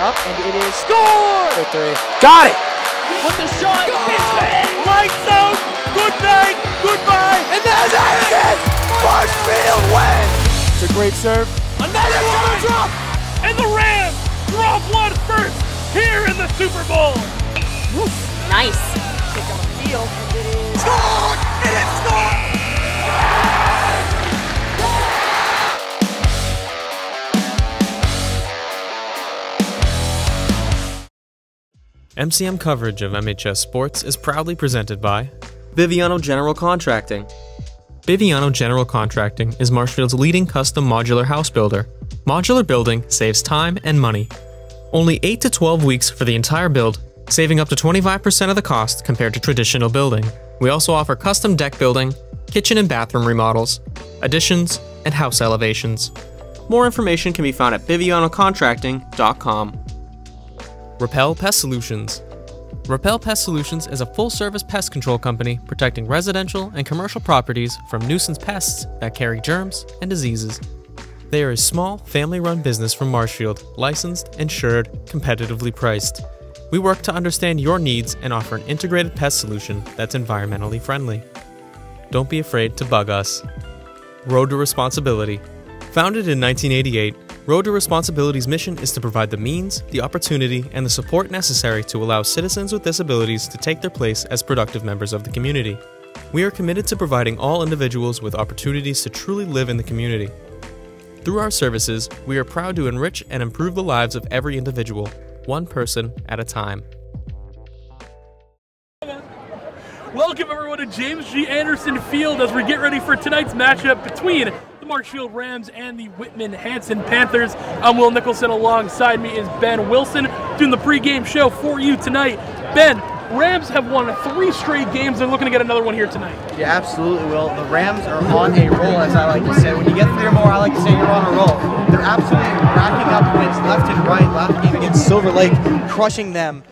up, and it is score! For three. Got it! With the shot, Lights out! Good night! Goodbye! And that's it! Marshfield wins! It's a great serve. Another one drop! And the Rams drop one first here in the Super Bowl. Nice. kick on the field, and it is Scored! It is scored! MCM coverage of MHS Sports is proudly presented by Biviano General Contracting. Biviano General Contracting is Marshfield's leading custom modular house builder. Modular building saves time and money. Only 8 to 12 weeks for the entire build, saving up to 25% of the cost compared to traditional building. We also offer custom deck building, kitchen and bathroom remodels, additions, and house elevations. More information can be found at bivianocontracting.com. Repel Pest Solutions. Repel Pest Solutions is a full-service pest control company protecting residential and commercial properties from nuisance pests that carry germs and diseases. They are a small, family-run business from Marshfield, licensed, insured, competitively priced. We work to understand your needs and offer an integrated pest solution that's environmentally friendly. Don't be afraid to bug us. Road to Responsibility. Founded in 1988, Road to Responsibility's mission is to provide the means, the opportunity, and the support necessary to allow citizens with disabilities to take their place as productive members of the community. We are committed to providing all individuals with opportunities to truly live in the community. Through our services, we are proud to enrich and improve the lives of every individual, one person at a time. Welcome everyone to James G. Anderson Field as we get ready for tonight's matchup between the Marshfield Rams and the Whitman-Hanson Panthers. I'm Will Nicholson. Alongside me is Ben Wilson doing the pregame show for you tonight. Ben, Rams have won 3 straight games. They're looking to get another one here tonight. Yeah, absolutely, Will. The Rams are on a roll, as I like to say. When you get 3 or more, I like to say you're on a roll. They're absolutely racking up wins left and right. Last game against Silver Lake, crushing them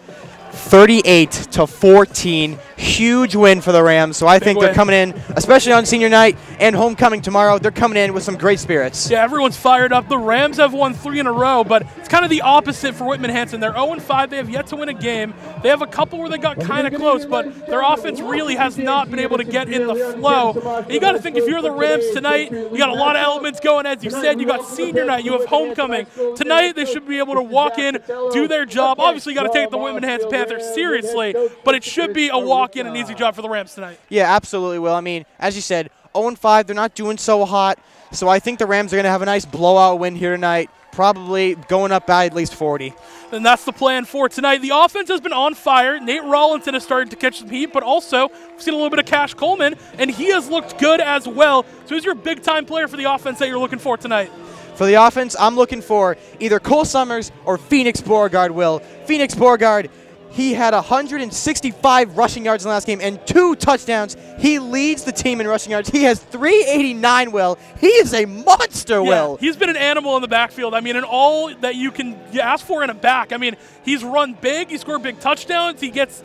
38-14. Huge win for the Rams. So I think they're coming in, especially on senior night and homecoming tomorrow, they're coming in with some great spirits. Yeah, everyone's fired up. The Rams have won 3 in a row, but it's kind of the opposite for Whitman-Hanson. They're 0-5. They have yet to win a game. They have a couple where they got kind of close, but their offense really has not been able to get in the flow. And you got to think, if you're the Rams tonight, you got a lot of elements going. As you said, you got senior night, you have homecoming. Tonight, they should be able to walk in, do their job. Obviously, you got to take the Whitman-Hanson Panthers seriously, but it should be a walk-in, an easy job for the Rams tonight. Yeah, absolutely, Will. I mean, as you said, 0-5, they're not doing so hot, so I think the Rams are going to have a nice blowout win here tonight, probably going up by at least 40. And that's the plan for tonight. The offense has been on fire. Nate Rollinson has started to catch some heat, but also we've seen a little bit of Cash Coleman, and he has looked good as well. So who's your big-time player for the offense that you're looking for tonight? For the offense, I'm looking for either Cole Summers or Phoenix Beauregard, Will. Phoenix Beauregard, he had 165 rushing yards in the last game and 2 touchdowns. He leads the team in rushing yards. He has 389, Will. He is a monster, Will. He's been an animal in the backfield. I mean, in all that you can ask for in a back. I mean, he's run big. He scored big touchdowns. He gets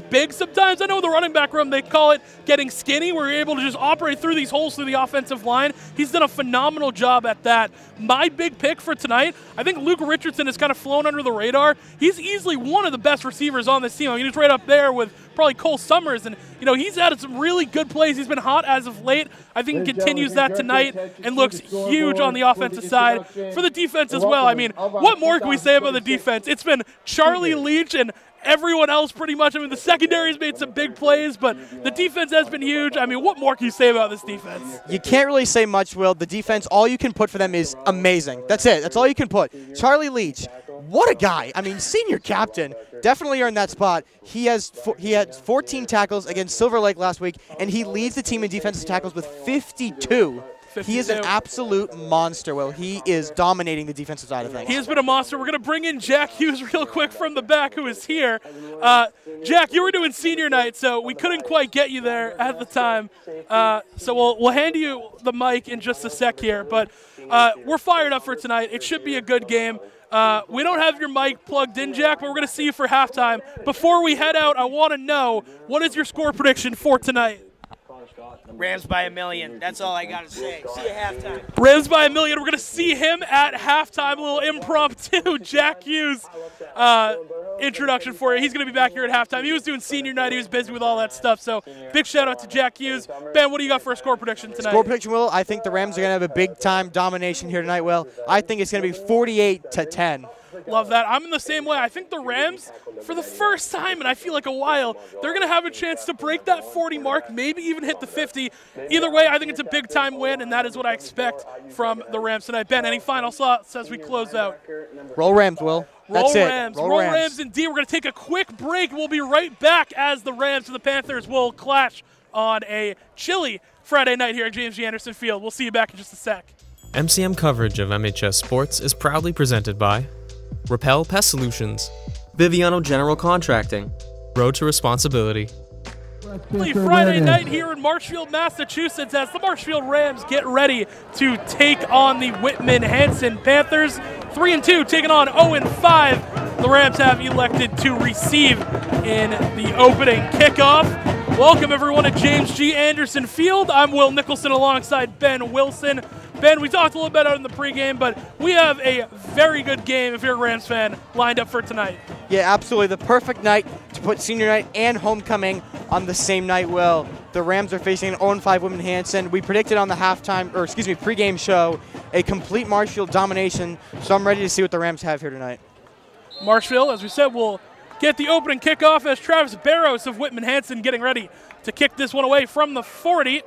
big sometimes. I know the running back room, they call it getting skinny, where you're able to just operate through these holes through the offensive line. He's done a phenomenal job at that. My big pick for tonight, I think Luke Richardson has kind of flown under the radar. He's easily one of the best receivers on this team. I mean, he's right up there with probably Cole Summers, and he's had some really good plays. He's been hot as of late. I think he continues that tonight and looks huge on the offensive side. For the defense as well, I mean, what more can we say about the defense? It's been Charlie Leach and everyone else pretty much. I mean, the secondary's made some big plays, but the defense has been huge. I mean, what more can you say about this defense? You can't really say much, Will. The defense, all you can put for them is amazing. That's it. That's all you can put. Charlie Leach, what a guy. I mean, senior captain, definitely earned that spot. He had 14 tackles against Silver Lake last week, and he leads the team in defensive tackles with 52. He is an absolute monster, Will. He is dominating the defensive side of things. He has been a monster. We're going to bring in Jack Hughes real quick from the back, who is here. Jack, you were doing senior night, so we couldn't quite get you there at the time. So we'll hand you the mic in just a sec here. But we're fired up for tonight. It should be a good game. We don't have your mic plugged in, Jack, but we're going to see you for halftime. Before we head out, I want to know, what is your score prediction for tonight? Rams by a million. That's all I got to say. See you at halftime. Rams by a million. We're going to see him at halftime. A little impromptu Jack Hughes introduction for you. He's going to be back here at halftime. He was doing senior night. He was busy with all that stuff. So big shout out to Jack Hughes. Ben, what do you got for a score prediction tonight? Score prediction, Will, I think the Rams are going to have a big-time domination here tonight, Will. I think it's going to be 48-10. Love that. I'm in the same way. I think the Rams, for the first time in I feel like a while, they're going to have a chance to break that 40 mark, maybe even hit the 50. Either way, I think it's a big-time win, and that is what I expect from the Rams tonight. Ben, any final thoughts as we close out? Roll Rams, Will. That's Roll it. Rams. Roll Rams indeed. We're going to take a quick break. We'll be right back as the Rams and the Panthers will clash on a chilly Friday night here at James G. Anderson Field. We'll see you back in just a sec. MCM coverage of MHS sports is proudly presented by Repel Pest Solutions, Biviano General Contracting. Road to Responsibility. Friday night here in Marshfield, Massachusetts, as the Marshfield Rams get ready to take on the Whitman-Hanson Panthers. 3-2 taking on 0-5. The Rams have elected to receive in the opening kickoff. Welcome everyone to James G. Anderson Field. I'm Will Nicholson alongside Ben Wilson. Ben, we talked a little bit about it in the pregame, but we have a very good game, if you're a Rams fan, lined up for tonight. Yeah, absolutely. The perfect night to put senior night and homecoming on the same night, Will. The Rams are facing an 0-5 Whitman-Hanson. We predicted on the pregame show a complete Marshfield domination, so I'm ready to see what the Rams have here tonight. Marshfield, as we said, will get the opening kickoff as Travis Barrows of Whitman-Hanson getting ready to kick this one away from the 40.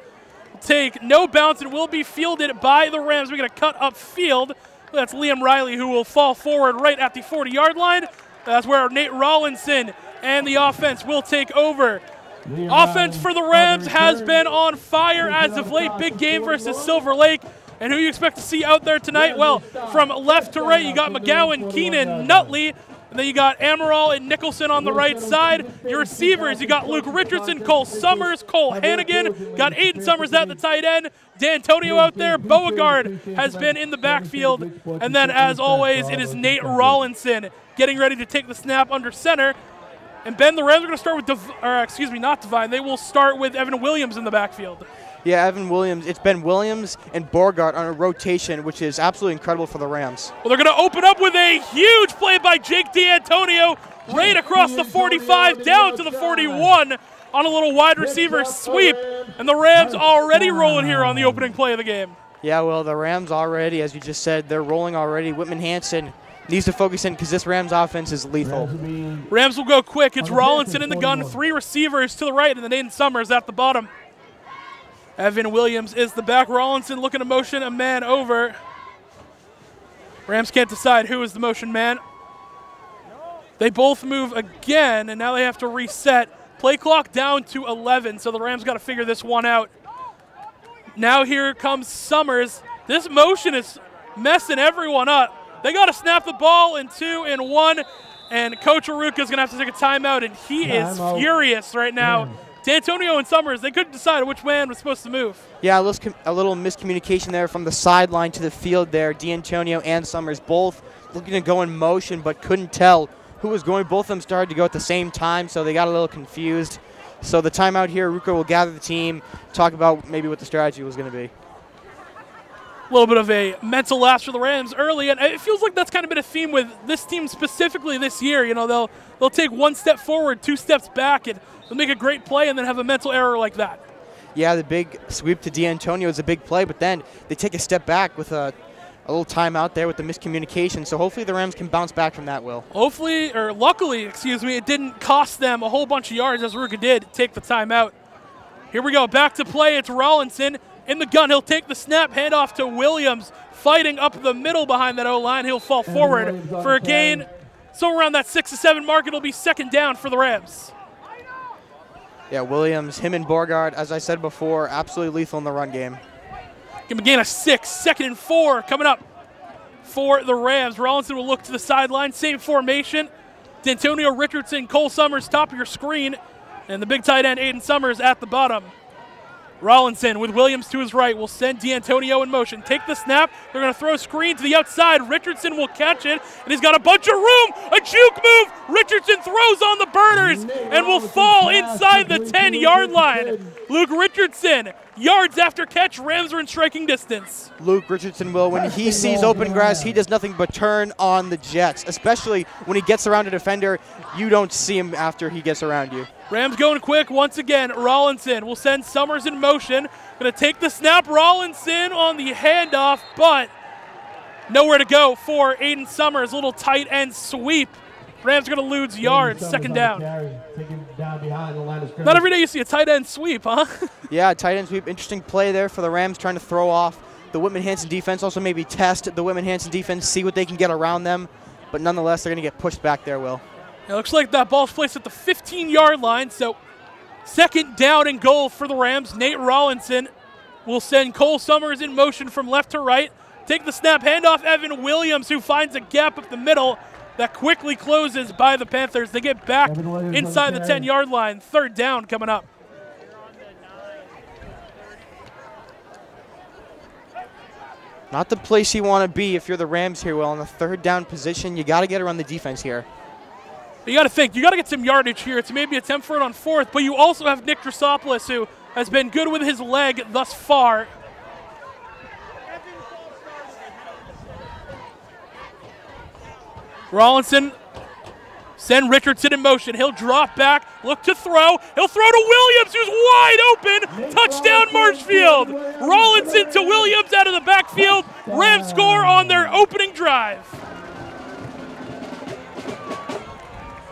Take no bounce and will be fielded by the Rams. We're going to cut upfield. That's Liam Riley who will fall forward right at the 40-yard line. That's where Nate Rollinson and the offense will take over. Offense for the Rams has been on fire as of late. Big game versus Silver Lake. And who you expect to see out there tonight? Well, from left to right, you got McGowan, Keenan, Nutley. And then you got Amaral and Nicholson on the right side. Your receivers, you got Luke Richardson, Cole Summers, Cole Hannigan. Got Aiden Summers at the tight end. D'Antonio out there. Beauregard has been in the backfield. And then, as always, it is Nate Rollinson getting ready to take the snap under center. And Ben, the Rams are going to start with, not Divine. They will start with Evan Williams in the backfield. Yeah, Evan Williams. It's been Williams and Beauregard on a rotation, which is absolutely incredible for the Rams. Well, they're going to open up with a huge play by Jake D'Antonio right across the 45 down to the 41 on a little wide receiver sweep. And the Rams already rolling here on the opening play of the game. Yeah, well, the Rams already, as you just said, they're rolling already. Whitman-Hanson needs to focus in because this Rams offense is lethal. Rams will go quick. It's Rollinson in the gun, 3 receivers to the right, and then Aiden Summers at the bottom. Evan Williams is the back. Rollinson looking to motion a man over. Rams can't decide who is the motion man. They both move again, and now they have to reset. Play clock down to 11, so the Rams got to figure this one out. Now here comes Summers. This motion is messing everyone up. They got to snap the ball in 2 and 1, and Coach Aruka is going to have to take a timeout, and he is furious right now. D'Antonio and Summers, they couldn't decide which man was supposed to move. Yeah, a little miscommunication there from the sideline to the field there. D'Antonio and Summers both looking to go in motion but couldn't tell who was going. Both of them started to go at the same time, so they got a little confused. So the timeout here, Ruka will gather the team, talk about maybe what the strategy was going to be. A little bit of a mental lapse for the Rams early, and it feels like that's kind of been a theme with this team specifically this year. You know, they'll take 1 step forward, 2 steps back, and they'll make a great play and then have a mental error like that. Yeah, the big sweep to D'Antonio is a big play, but then they take a step back with a little timeout there with the miscommunication. So hopefully the Rams can bounce back from that, Will. Hopefully, or luckily, excuse me, it didn't cost them a whole bunch of yards as Ruka did take the timeout. Here we go, back to play. It's Rollinson in the gun. He'll take the snap, hand off to Williams, fighting up the middle behind that O-line. He'll fall forward for a gain. So around that 6 to 7 mark, it'll be second down for the Rams. Yeah, Williams, him and Beauregard, as I said before, absolutely lethal in the run game. Give him a gain of 6, 2nd and 4 coming up for the Rams. Rollinson will look to the sideline, same formation. D'Antonio, Richardson, Cole Summers, top of your screen, and the big tight end, Aiden Summers, at the bottom. Rollinson with Williams to his right will send D'Antonio in motion. Take the snap. They're going to throw a screen to the outside. Richardson will catch it, and he's got a bunch of room. A juke move. Richardson throws on the burners and will fall inside the 10-yard line. Luke Richardson, yards after catch. Rams are in striking distance. Luke Richardson will, when he sees open grass, he does nothing but turn on the Jets, especially when he gets around a defender. You don't see him after he gets around you. Rams going quick once again. Rollinson will send Summers in motion. Going to take the snap. Rollinson on the handoff, but nowhere to go for Aiden Summers. Little tight end sweep. Rams are going to lose yards. Second down. Not every day you see a tight end sweep, huh? Yeah, tight end sweep. Interesting play there for the Rams, trying to throw off the Whitman-Hanson defense. Also maybe test the Whitman-Hanson defense, see what they can get around them. But nonetheless, they're going to get pushed back there, Will. It looks like that ball's placed at the 15-yard line, so second down and goal for the Rams. Nate Rollinson will send Cole Summers in motion from left to right. Take the snap, handoff Evan Williams, who finds a gap up the middle that quickly closes by the Panthers. They get back inside the 10-yard line. Third down coming up. Not the place you want to be if you're the Rams here, Will. In the third down position, you got to get around the defense here. You got to think, you got to get some yardage here. It's maybe attempt for it on fourth, but you also have Nick Drosopoulos, who has been good with his leg thus far. Rollinson, send Richardson in motion. He'll drop back, look to throw. He'll throw to Williams, who's wide open. Touchdown Marshfield. Rollinson to Williams out of the backfield. Rams score on their opening drive.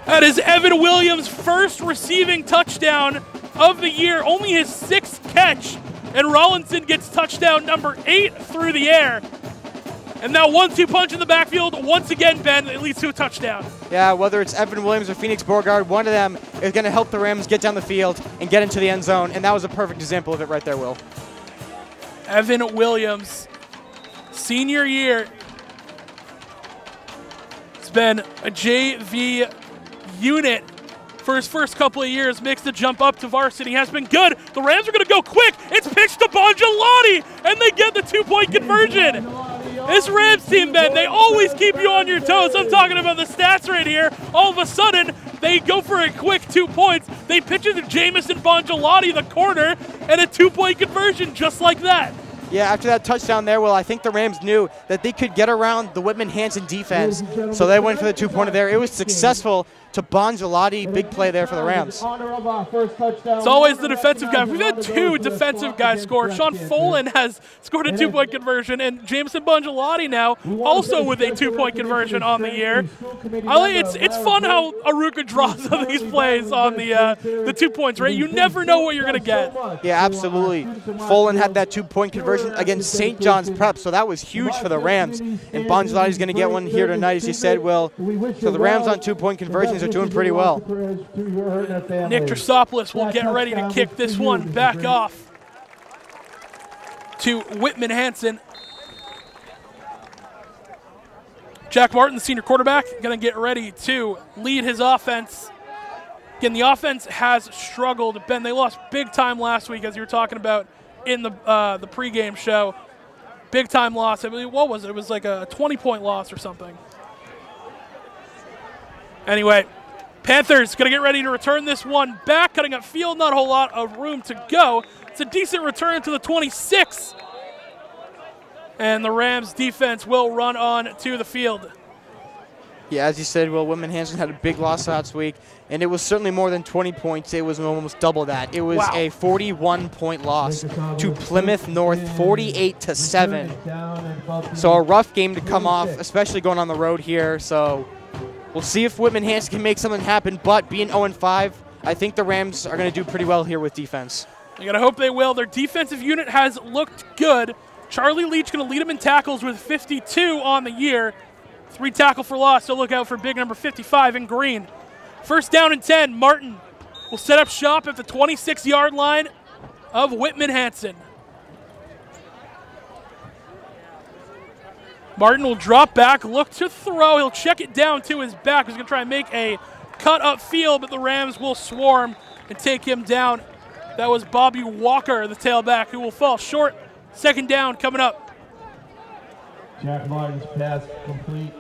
That is Evan Williams' first receiving touchdown of the year, only his sixth catch, and Rollinson gets touchdown number 8 through the air. And that 1-2 punch in the backfield, once again, Ben, it leads to a touchdown. Yeah, whether it's Evan Williams or Phoenix Beauregard, one of them is going to help the Rams get down the field and get into the end zone, and that was a perfect example of it right there, Will. Evan Williams, senior year. It's been a JV unit for his first couple of years, makes the jump up to varsity, has been good. The Rams are going to go quick. It's pitched to Bongelati, and they get the 2-point conversion. This Rams team, Ben, they always keep you on your toes. I'm talking about the stats right here. All of a sudden, they go for a quick 2 points. They pitch it to Jamison Bongelati, the corner, and a 2-point conversion just like that. Yeah, after that touchdown there, Will, I think the Rams knew that they could get around the Whitman-Hanson defense, so they went for the 2-pointer there. It was successful to Bongelati. Big play there for the Rams. It's always the defensive guy. We've had 2 defensive guys score. Sean Folan has scored a 2-point conversion, and Jameson Bongelati now also with a 2-point conversion on the year. It's fun how Aruka draws on these plays on the 2 points, right? You never know what you're going to get. Yeah, absolutely. Folan had that 2-point conversion against St. John's Prep, so that was huge for the Rams. And Bongelati's going to get one here tonight, as you said, Will. So the Rams on 2-point conversions are doing pretty well. Nick Drosopoulos will get ready to kick this one back off to Whitman-Hanson. Jack Martin, the senior quarterback, going to get ready to lead his offense. Again, the offense has struggled. Ben, they lost big time last week, as you were talking about in the pregame show. Big time loss. I mean, what was it? It was like a 20-point loss or something. Anyway, Panthers going to get ready to return this one back, cutting up field, not a whole lot of room to go. It's a decent return to the 26. And the Rams defense will run on to the field. Yeah, as you said, Will, Whitman-Hanson had a big loss last week, and it was certainly more than 20 points. It was almost double that. It was a 41-point loss to Plymouth North, 48-7. So a rough game to come off, especially going on the road here. So we'll see if Whitman-Hanson can make something happen, but being 0-5, I think the Rams are going to do pretty well here with defense. You got to hope they will. Their defensive unit has looked good. Charlie Leach going to lead them in tackles with 52 on the year. 3 tackle for loss, so look out for big number 55 in green. First down and 10, Martin will set up shop at the 26-yard line of Whitman-Hanson. Martin will drop back, look to throw. He'll check it down to his back. He's going to try and make a cut up field, but the Rams will swarm and take him down That was Bobby Walker, the tailback, who will fall short. Second down coming up. Jack Martin's pass complete.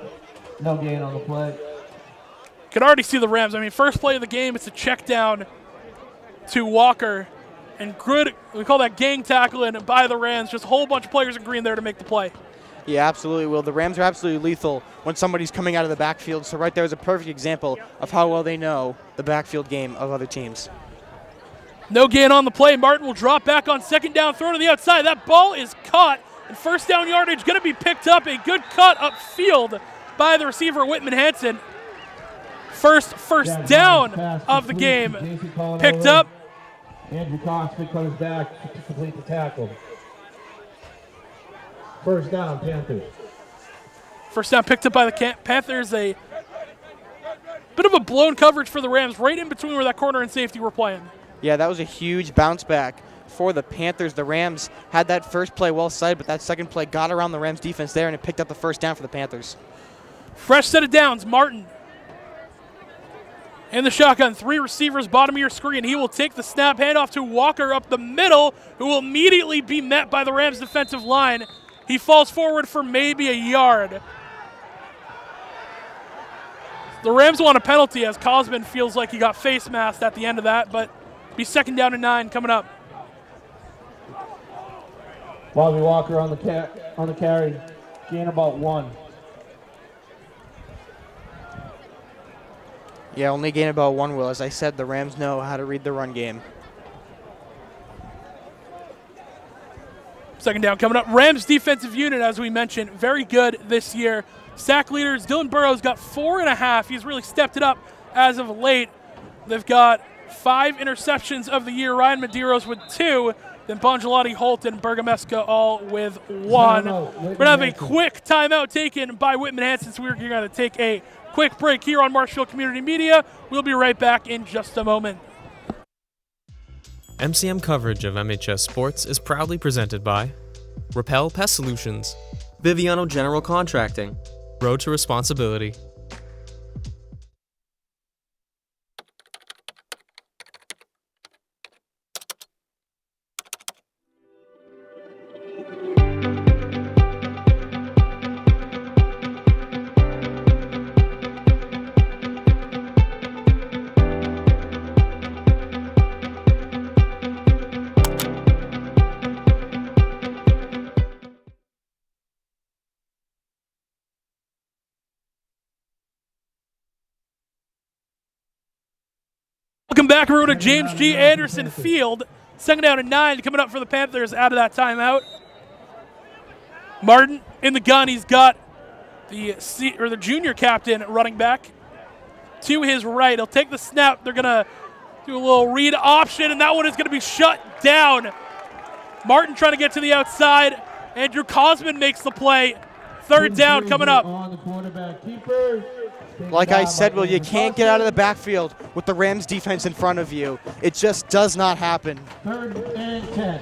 No gain on the play. Can already see the Rams. I mean, first play of the game, it's a check down to Walker. And good, we call that gang tackling by the Rams. Just a whole bunch of players in green there to make the play. Yeah, absolutely, Will. The Rams are absolutely lethal when somebody's coming out of the backfield. So right there is a perfect example of how well they know the backfield game of other teams. No gain on the play. Martin will drop back on second down, throw to the outside. That ball is caught. And first down yardage going to be picked up. A good cut upfield by the receiver, Whitman-Hanson. First down of the game picked up. Andrew Coxman comes back to complete the tackle. First down, Panther. First down picked up by the Panthers. A bit of a blown coverage for the Rams, right in between where that corner and safety were playing. Yeah, that was a huge bounce back for the Panthers. The Rams had that first play well sighted, but that second play got around the Rams defense there, and it picked up the first down for the Panthers. Fresh set of downs. Martin in the shotgun. Three receivers, bottom of your screen. He will take the snap, handoff to Walker up the middle, who will immediately be met by the Rams defensive line. He falls forward for maybe a yard. The Rams want a penalty as Cosman feels like he got face masked at the end of that, but be second down and 9 coming up. Bobby Walker on the carry, gain about 1. Yeah, only gain about 1, Will. As I said, the Rams know how to read the run game. Second down coming up. Rams defensive unit, as we mentioned, very good this year. Sack leaders, Dylan Burrows got 4.5. He's really stepped it up as of late. They've got 5 interceptions of the year. Ryan Medeiros with 2. Then Bongelotti, Holt, and Bergamesca all with 1. We're going to have a quick timeout taken by Whitman-Hanson, so we're going to take a quick break here on Marshfield Community Media. We'll be right back in just a moment. MCM coverage of MHS Sports is proudly presented by Repel Pest Solutions, Biviano General Contracting, Road to Responsibility. Welcome back, we're to James G. Anderson Field. Second down and 9 coming up for the Panthers out of that timeout. Martin in the gun. He's got the junior captain running back to his right. He'll take the snap. They're going to do a little read option, and that one is going to be shut down. Martin trying to get to the outside. Andrew Cosman makes the play. Third down coming up. On the quarterback keeper. Like I said, Will, you can't get out of the backfield with the Rams defense in front of you. It just does not happen. 3rd and 10.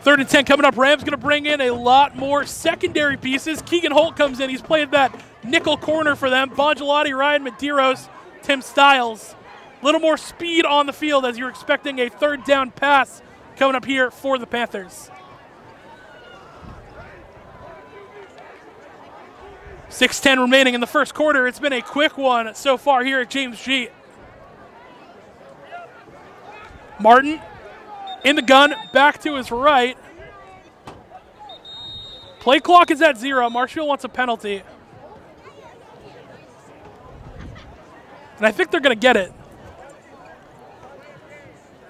3rd and 10 coming up. Rams going to bring in a lot more secondary pieces. Keegan Holt comes in. He's played that nickel corner for them. Bongelotti, Ryan Medeiros, Tim Stiles. A little more speed on the field as you're expecting a 3rd down pass coming up here for the Panthers. 6:10 remaining in the first quarter. It's been a quick one so far here at James G. Martin in the gun, back to his right. Play clock is at 0. Marshfield wants a penalty. And I think they're going to get it.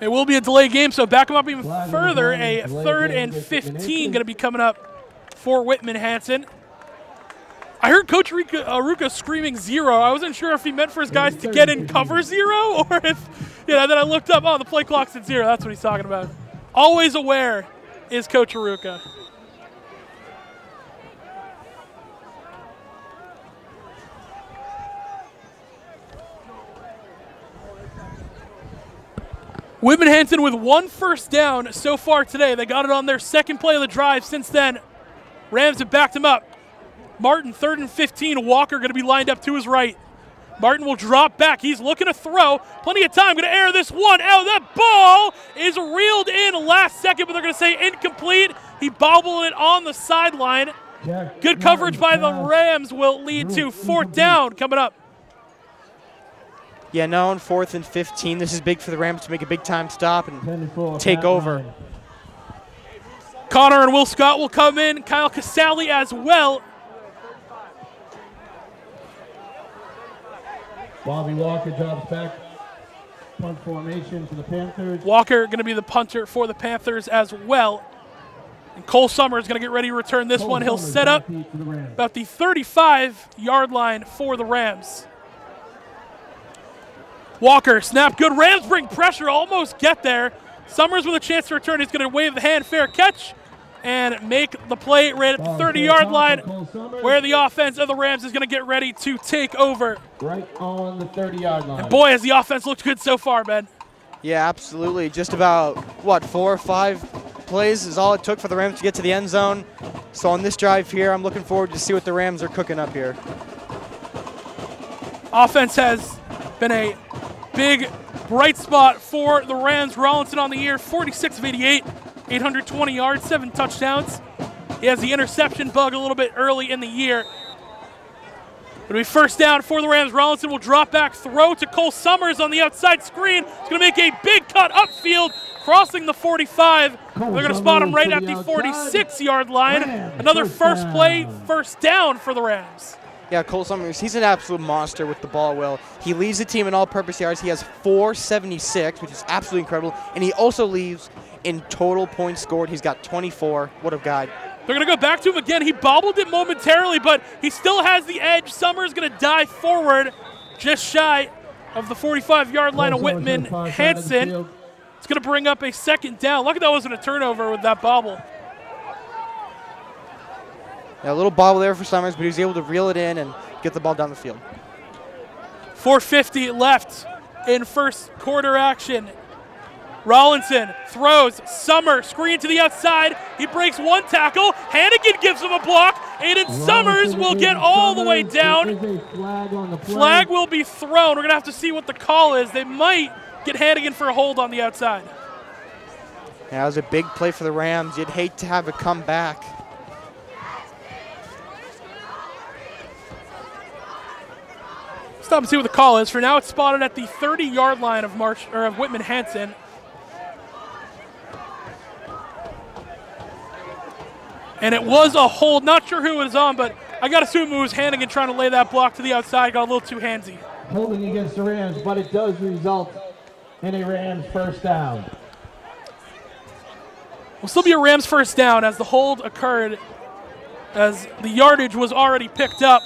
It will be a delay game, so back them up even further. A 3rd and 15 going to be coming up for Whitman-Hanson. I heard Coach Aruka screaming 0. I wasn't sure if he meant for his guys to get in cover 0 or if, then I looked up, the play clock's at 0. That's what he's talking about. Always aware is Coach Aruka. Whitman-Hanson with 1 first down so far today. They got it on their second play of the drive. Since then, Rams have backed him up. Martin, 3rd and 15. Walker going to be lined up to his right. Martin will drop back. He's looking to throw. Plenty of time. Going to air this one out. That ball is reeled in last second, but they're going to say incomplete. He bobbled it on the sideline. Good coverage by the Rams will lead to 4th down coming up. Yeah, now on 4th and 15. This is big for the Rams to make a big-time stop and take over. Connor and Will Scott will come in. Kyle Casale as well. Bobby Walker drops back. Punt formation for the Panthers. Walker going to be the punter for the Panthers as well. And Cole Summers is going to get ready to return this one. He'll set up about the 35-yard line for the Rams. Walker, snap, good. Rams bring pressure, almost get there. Summers with a chance to return. He's going to wave the hand, fair catch, and make the play right at the 30-yard line, where the offense of the Rams is going to get ready to take over. Right on the 30-yard line. And boy, has the offense looked good so far, Ben. Yeah, absolutely. Just about, what, 4 or 5 plays is all it took for the Rams to get to the end zone. So on this drive here, I'm looking forward to see what the Rams are cooking up here. Offense has been a big bright spot for the Rams. Rollinson on the year, 46 of 88, 820 yards, 7 touchdowns. He has the interception bug a little bit early in the year. It'll be 1st down for the Rams. Rollinson will drop back, throw to Cole Summers on the outside screen. He's going to make a big cut upfield, crossing the 45. They're going to spot him right at the 46-yard line. Another first play, 1st down for the Rams. Yeah, Cole Summers, he's an absolute monster with the ball, Will. He leads the team in all-purpose yards. He has 476, which is absolutely incredible. And he also leads in total points scored. He's got 24. What a guy. They're going to go back to him again. He bobbled it momentarily, but he still has the edge. Summers going to dive forward just shy of the 45-yard line of Whitman-Hanson. It's going to bring up a 2nd down. Lucky that wasn't a turnover with that bobble. Yeah, a little bobble there for Summers, but he was able to reel it in and get the ball down the field. 4:50 left in first quarter action. Rollinson throws. Summer screen to the outside. He breaks one tackle. Hannigan gives him a block. Aiden Summers will get all the way down. Flag will be thrown. We're going to have to see what the call is. They might get Hannigan for a hold on the outside. Yeah, that was a big play for the Rams. You'd hate to have it come back. Stop and see what the call is. For now, it's spotted at the 30-yard line of Whitman-Hanson. And it was a hold. Not sure who it was on, but I got to assume it was Hannigan trying to lay that block to the outside. Got a little too handsy. Holding against the Rams, but it does result in a Rams 1st down. Will still be a Rams 1st down as the hold occurred, as the yardage was already picked up.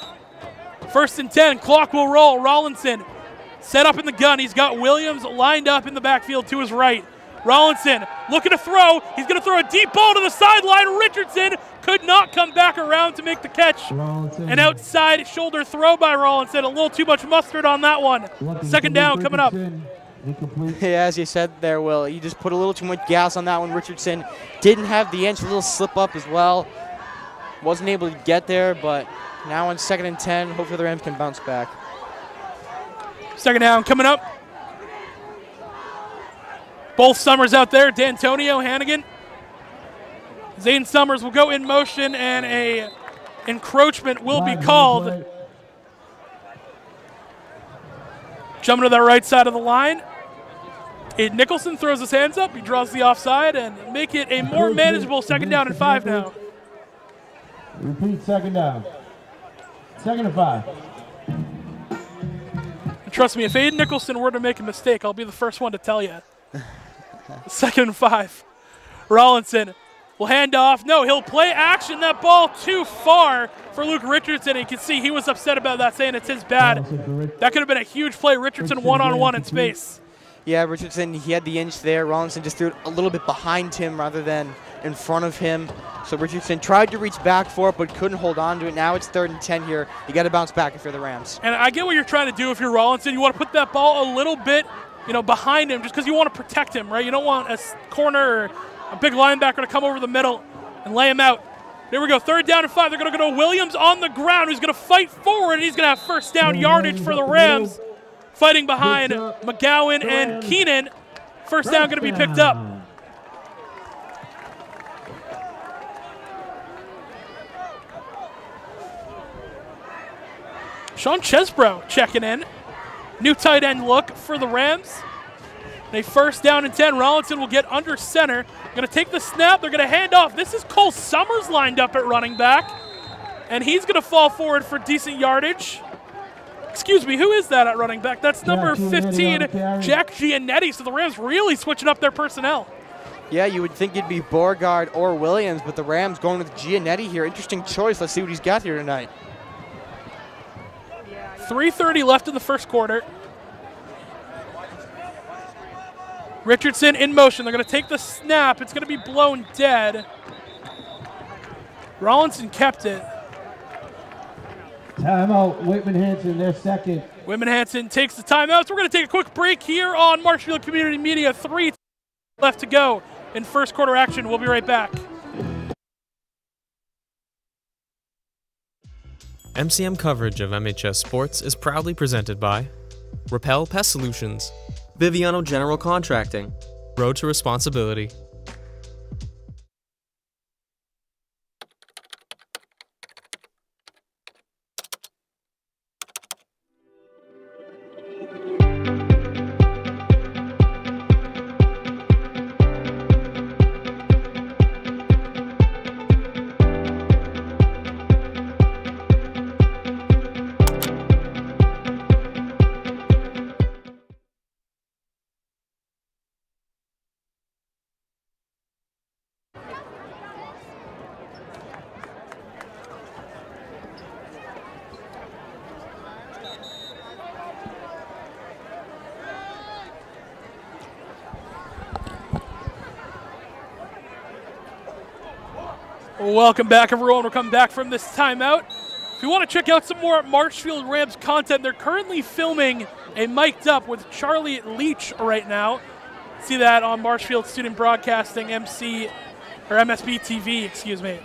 1st and 10, clock will roll. Rollinson set up in the gun. He's got Williams lined up in the backfield to his right. Rollinson looking to throw. He's going to throw a deep ball to the sideline. Richardson could not come back around to make the catch. An outside shoulder throw by Rollinson. A little too much mustard on that one. 2nd down coming up. Yeah, as you said there, Will, you just put a little too much gas on that one. Richardson didn't have the inch, a little slip up as well. Wasn't able to get there, but now on 2nd and 10, hopefully the Rams can bounce back. 2nd down coming up. Both Summers out there, D'Antonio, Hannigan. Zane Summers will go in motion, and a encroachment will be called. Jumping to the right side of the line. Aiden Nicholson throws his hands up. He draws the offside and make it a more manageable 2nd down and 5 now. Repeat 2nd down. 2nd and 5. And trust me, if Aiden Nicholson were to make a mistake, I'll be the first one to tell you. 2nd and 5. Rollinson will hand off. No, he'll play action. That ball too far for Luke Richardson. You can see he was upset about that, saying it's his bad. That could have been a huge play. Richardson one-on-one in space. Yeah, Richardson, he had the inch there. Rollinson just threw it a little bit behind him rather than in front of him. So Richardson tried to reach back for it but couldn't hold on to it. Now it's 3rd and 10 here. You got to bounce back if you're the Rams. And I get what you're trying to do if you're Rollinson. You want to put that ball a little bit, behind him just because you want to protect him, right? You don't want a corner or a big linebacker to come over the middle and lay him out. Here we go, 3rd down and 5. They're going to go to Williams on the ground, who's going to fight forward, and he's going to have first down yardage for the Rams. Fighting behind McGowan and Keenan. First down going to be picked up. Sean Chesbrough checking in. New tight end look for the Rams. A first down and 10. Rollinson will get under center. Going to take the snap. They're going to hand off. This is Cole Summers lined up at running back. And he's going to fall forward for decent yardage. Excuse me, who is that at running back? That's number 15, Jack Giannetti. So the Rams really switching up their personnel. Yeah, you would think it'd be Beauregard or Williams, but the Rams going with Giannetti here. Interesting choice. Let's see what he's got here tonight. 3:30 left in the first quarter. Richardson in motion. They're going to take the snap. It's going to be blown dead. Rollinson kept it. Timeout, Whitman-Hanson, their second. Whitman-Hanson takes the timeout. So we're going to take a quick break here on Marshfield Community Media. 3 left to go in first quarter action. We'll be right back. MCM coverage of MHS Sports is proudly presented by Repel Pest Solutions, Biviano General Contracting, Road to Responsibility. Welcome back, everyone. We're coming back from this timeout. If you want to check out some more Marshfield Rams content, they're currently filming a Mic'd Up with Charlie Leach right now. See that on Marshfield Student Broadcasting MSB TV, excuse me.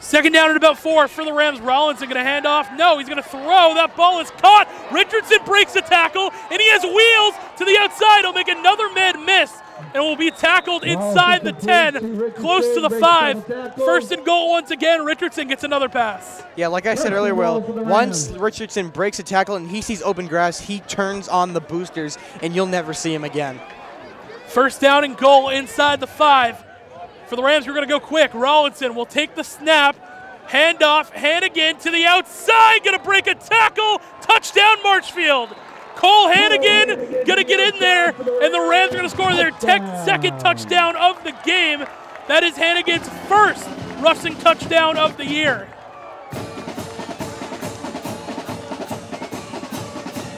Second down and about 4 for the Rams. Rollinson going to hand off. No, he's going to throw. That ball is caught. Richardson breaks the tackle, and he has wheels to the outside. He'll make another man miss, and will be tackled inside the 10, close to the 5. First and goal once again. Richardson gets another pass. Yeah, like I said earlier, Will, once Richardson breaks a tackle and he sees open grass, he turns on the boosters, and you'll never see him again. First down and goal inside the 5. For the Rams, we're going to go quick. Rollinson will take the snap, hand off, hand again to the outside, going to break a tackle, touchdown Marshfield. Cole Hannigan going to get in there, and the Rams are going to score their second touchdown of the game. That is Hannigan's first rushing touchdown of the year.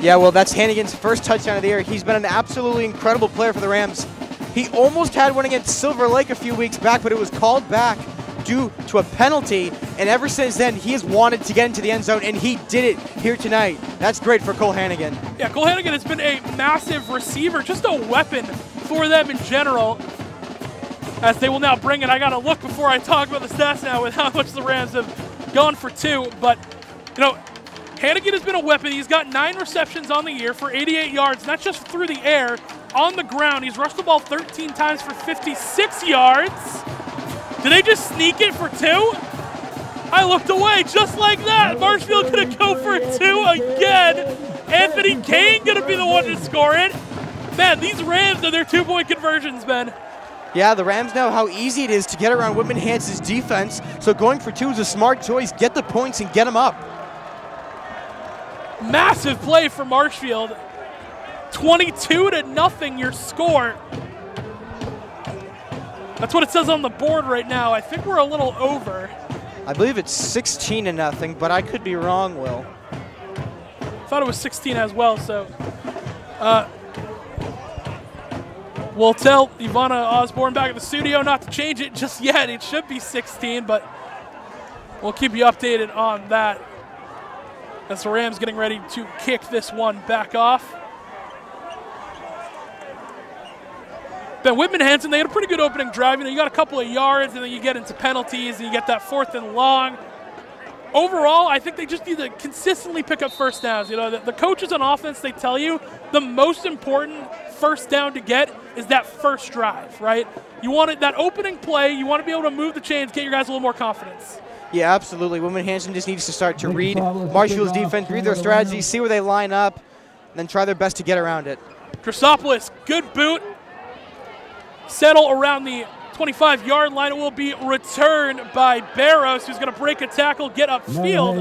Yeah, well, that's Hannigan's first touchdown of the year. He's been an absolutely incredible player for the Rams. He almost had one against Silver Lake a few weeks back, but it was called back due to a penalty, and ever since then, he has wanted to get into the end zone, and he did it here tonight. That's great for Cole Hannigan. Yeah, Cole Hannigan has been a massive receiver, just a weapon for them in general. As they will now bring it, I got to look before I talk about the stats now with how much the Rams have gone for 2, but, you know, Hannigan has been a weapon. He's got 9 receptions on the year for 88 yards, and that's just through the air. On the ground, he's rushed the ball 13 times for 56 yards. Did they just sneak it for 2? I looked away just like that. Marshfield going to go for 2 again. Anthony Kane going to be the one to score it. Man, these Rams are their 2-point conversions, Ben. Yeah, the Rams know how easy it is to get around Whitman-Hanson's defense, so going for 2 is a smart choice. Get the points and get them up. Massive play for Marshfield. 22-0 your score. That's what it says on the board right now. I think we're a little over. I believe it's 16-0, but I could be wrong, Will. Thought it was 16 as well, so we'll tell Yvana Osborne back at the studio not to change it just yet. It should be 16, but we'll keep you updated on that. As the Rams getting ready to kick this one back off. Ben, Whitman-Hanson, they had a pretty good opening drive. You know, you got a couple of yards, and then you get into penalties, and you get that 4th and long. Overall, I think they just need to consistently pick up first downs. You know, the coaches on offense, they tell you the most important first down to get is that first drive, right? You want it, that opening play, you want to be able to move the chains, get your guys a little more confidence. Yeah, absolutely. Whitman-Hanson just needs to start to read Marshfield's defense, read their strategy, see where they line up, and then try their best to get around it. Drosopoulos, good boot. Settle around the 25-yard line. It will be returned by Barros, who's going to break a tackle, get upfield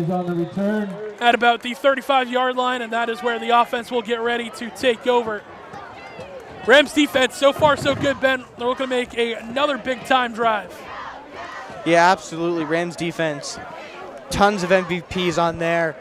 at about the 35-yard line, and that is where the offense will get ready to take over. Rams defense, so far so good, Ben. They're looking to make another big-time drive. Yeah, absolutely. Rams defense, tons of MVPs on there,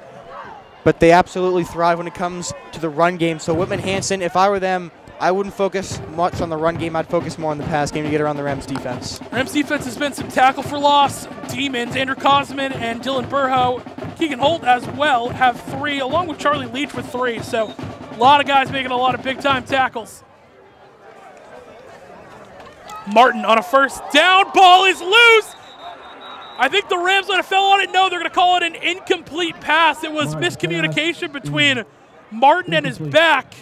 but they absolutely thrive when it comes to the run game. So Whitman-Hanson, if I were them, I wouldn't focus much on the run game. I'd focus more on the pass game to get around the Rams defense. Rams defense has been some tackle for loss. Demons, Andrew Cosman and Dylan Burhow, Keegan Holt as well have 3, along with Charlie Leach with 3. So a lot of guys making a lot of big-time tackles. Martin on a first down. Ball is loose. I think the Rams might have fell on it. No, they're going to call it an incomplete pass. It was miscommunication between Martin and his back.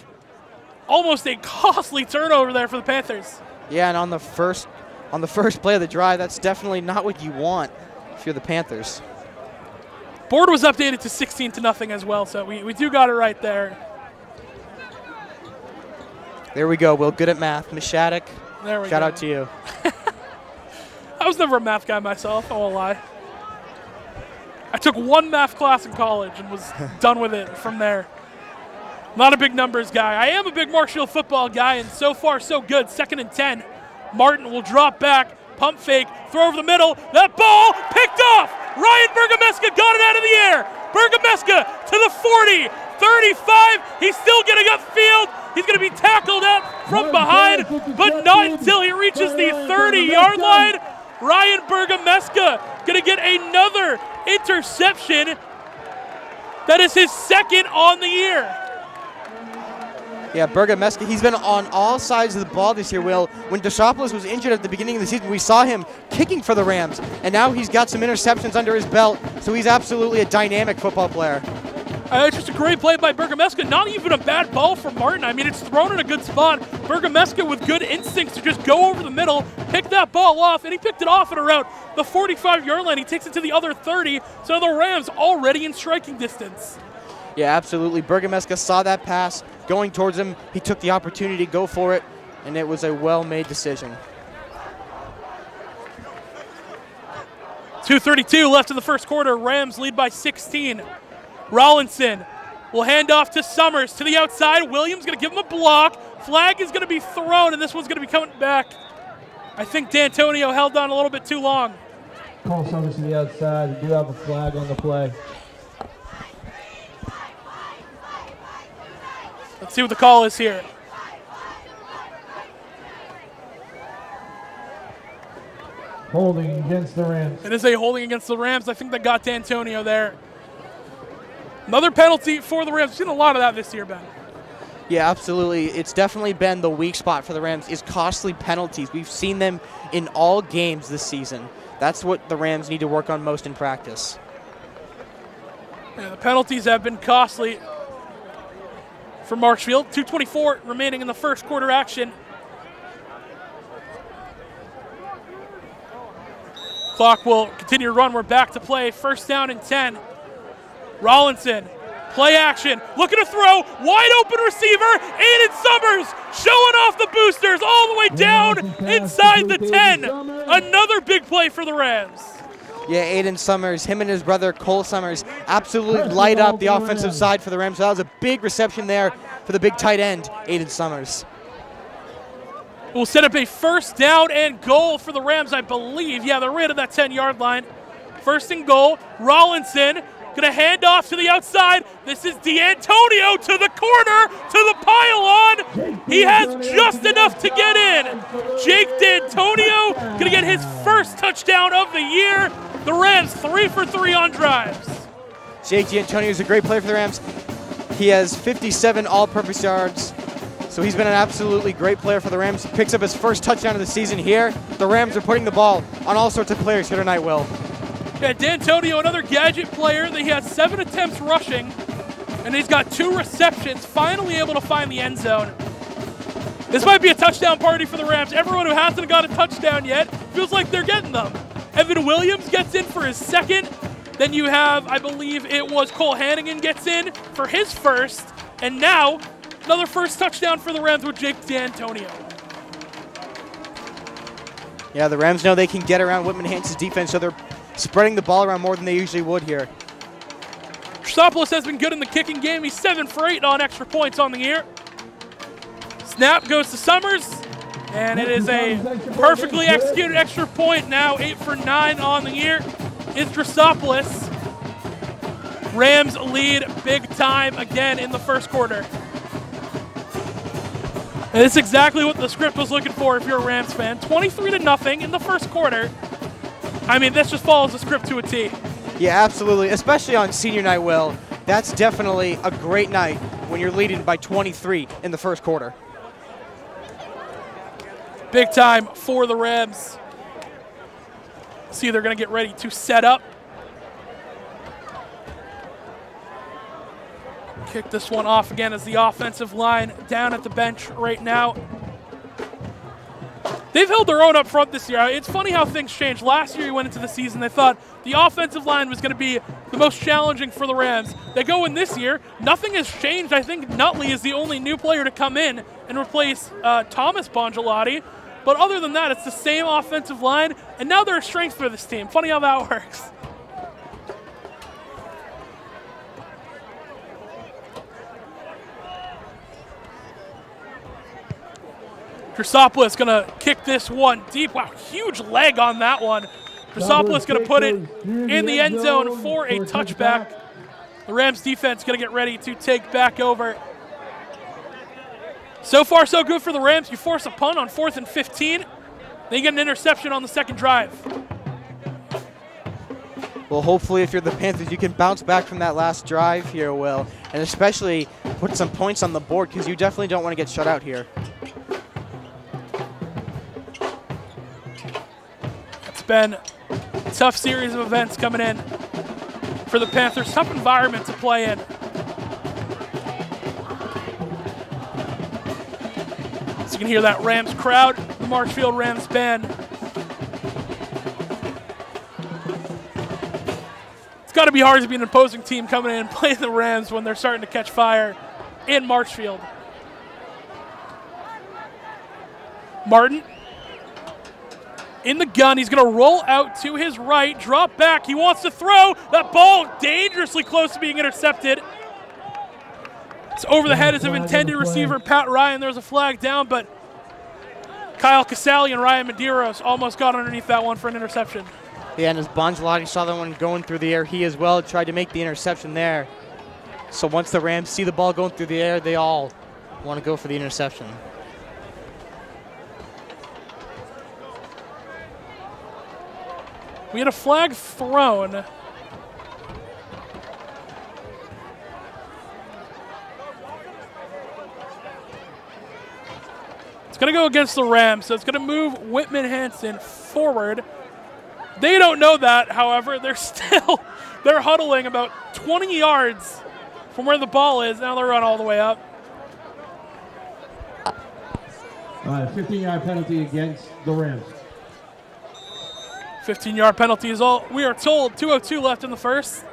Almost a costly turnover there for the Panthers. Yeah, and on the first play of the drive, that's definitely not what you want if you're the Panthers. Board was updated to 16-0 as well, so we do got it right there. There we go, Will. Good at math. Miss Shattuck, shout out to you. I was never a math guy myself, I won't lie. I took 1 math class in college and was done with it from there. Not a big numbers guy. I am a big Marshfield football guy, and so far so good. 2nd and 10. Martin will drop back, pump fake, throw over the middle. That ball picked off. Ryan Bergameska got it out of the air. Bergameska to the 40, 35. He's still getting upfield. He's going to be tackled at from behind, but not until he reaches the 30-yard line. Ryan Bergameska going to get another interception. That is his 2nd on the year. Yeah, Bergameska, he's been on all sides of the ball this year, Will. When Drosopoulos was injured at the beginning of the season, we saw him kicking for the Rams, and now he's got some interceptions under his belt, so he's absolutely a dynamic football player. It's just a great play by Bergameska. Not even a bad ball from Martin. I mean, it's thrown in a good spot. Bergameska with good instincts to just go over the middle, pick that ball off, and he picked it off at around the 45-yard line. He takes it to the other 30, so the Rams already in striking distance. Yeah, absolutely. Bergameska saw that pass going towards him. He took the opportunity to go for it, and it was a well-made decision. 2:32 left in the first quarter. Rams lead by 16. Rollinson will hand off to Summers to the outside. Williams going to give him a block. Flag is going to be thrown, and this one's going to be coming back. I think D'Antonio held on a little bit too long. Call Summers to the outside. We do have a flag on the play. Let's see what the call is here. Holding against the Rams. It is a holding against the Rams. I think that got D'Antonio there. Another penalty for the Rams. We've seen a lot of that this year, Ben. Yeah, absolutely. It's definitely been the weak spot for the Rams is costly penalties. We've seen them in all games this season. That's what the Rams need to work on most in practice. Yeah, the penalties have been costly for Marshfield. 2:24 remaining in the first quarter action. Clock will continue to run. We're back to play. 1st down and 10. Rollinson, play action, looking to throw, wide open receiver, Aiden Summers showing off the boosters all the way down inside the 10. Another big play for the Rams. Yeah, Aiden Summers, him and his brother Cole Summers absolutely light up the offensive side for the Rams. So that was a big reception there for the big tight end, Aiden Summers. We'll set up a 1st down and goal for the Rams, I believe. Yeah, they're right at that 10-yard line. 1st and goal. Rollinson going to hand off to the outside. This is D'Antonio to the corner, to the pylon. He has just enough to get in. Jake D'Antonio going to get his 1st touchdown of the year. The Rams 3 for 3 on drives. Jake D'Antonio is a great player for the Rams. He has 57 all-purpose yards, So he's been an absolutely great player for the Rams. He picks up his first touchdown of the season here. The Rams are putting the ball on all sorts of players here tonight, Will. Yeah, D'Antonio, another gadget player. He had 7 attempts rushing, and he's got 2 receptions, finally able to find the end zone. This might be a touchdown party for the Rams. Everyone who hasn't got a touchdown yet feels like they're getting them. Evan Williams gets in for his second. Then you have, I believe it was Cole Hannigan gets in for his first. And now, another first touchdown for the Rams with Jake D'Antonio. Yeah, the Rams know they can get around Whitman-Hanson's defense, so they're spreading the ball around more than they usually would here. Christopoulos has been good in the kicking game. He's 7 for 8 on extra points on the year. Snap goes to Summers, and it is a perfectly executed extra point. Now 8 for 9 on the year. It's Christopoulos. Rams lead big time again in the first quarter. And it's exactly what the script was looking for if you're a Rams fan. 23-0 in the first quarter. I mean, this just follows the script to a T. Yeah, absolutely, especially on senior night, Will. That's definitely a great night when you're leading by 23 in the first quarter. Big time for the Rams. See, they're going to get ready to set up. Kick this one off again as the offensive line down at the bench right now. They've held their own up front this year. It's funny how things change. Last year you went into the season, they thought the offensive line was going to be the most challenging for the Rams. They go in this year, nothing has changed. I think Nutley is the only new player to come in and replace Thomas Bongelati. But other than that, it's the same offensive line, and now they're a strength for this team. Funny how that works. Christopoulos going to kick this one deep. Wow, huge leg on that one. Christopoulos going to put it in the end zone for a touchback. The Rams defense going to get ready to take back over. So far, so good for the Rams. You force a punt on 4th and 15. Then you get an interception on the second drive. Well, hopefully if you're the Panthers, you can bounce back from that last drive here, Will, and especially put some points on the board because you definitely don't want to get shut out here. It's been a tough series of events coming in for the Panthers. Tough environment to play in. So you can hear that Rams crowd, the Marshfield Rams band. It's got to be hard to be an opposing team coming in and playing the Rams when they're starting to catch fire in Marshfield. Martin in the gun. He's going to roll out to his right, drop back. He wants to throw. That ball dangerously close to being intercepted. It's over the head of intended receiver Pat Ryan. There's a flag down, but Kyle Casali and Ryan Medeiros almost got underneath that one for an interception. Yeah, and as Bongelati saw that one going through the air, he as well tried to make the interception there. So once the Rams see the ball going through the air, they all want to go for the interception. We had a flag thrown. It's going to go against the Rams, so it's going to move Whitman-Hanson forward. They don't know that, however. They're huddling about 20 yards from where the ball is. Now they're run all the way up. 15-yard penalty against the Rams. 15-yard penalty is all we are told. 2:02 left in the first.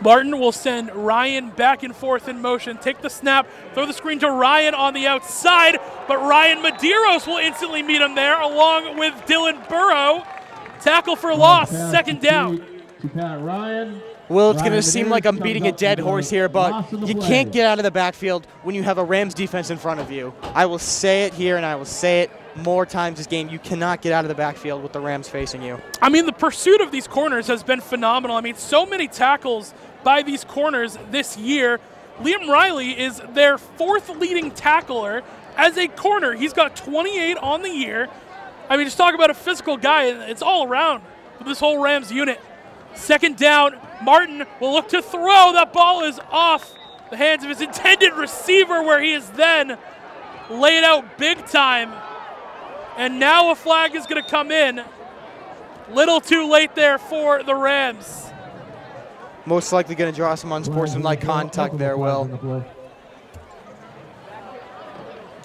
Martin will send Ryan back and forth in motion. Take the snap, throw the screen to Ryan on the outside, but Ryan Medeiros will instantly meet him there along with Dylan Burrow. Tackle for loss, second down. To Pat Ryan. Well, it's going to seem like I'm beating a dead horse here, but you can't get out of the backfield when you have a Rams defense in front of you. I will say it here, and I will say it more times this game. You cannot get out of the backfield with the Rams facing you. I mean, the pursuit of these corners has been phenomenal. I mean, so many tackles by these corners this year. Liam Riley is their 4th leading tackler as a corner. He's got 28 on the year. I mean, just talk about a physical guy. It's all around with this whole Rams unit. Second down, Martin will look to throw. That ball is off the hands of his intended receiver, where he is then laid out big time. And now a flag is going to come in. Little too late there for the Rams. Most likely going to draw some unsportsmanlike contact there, Will.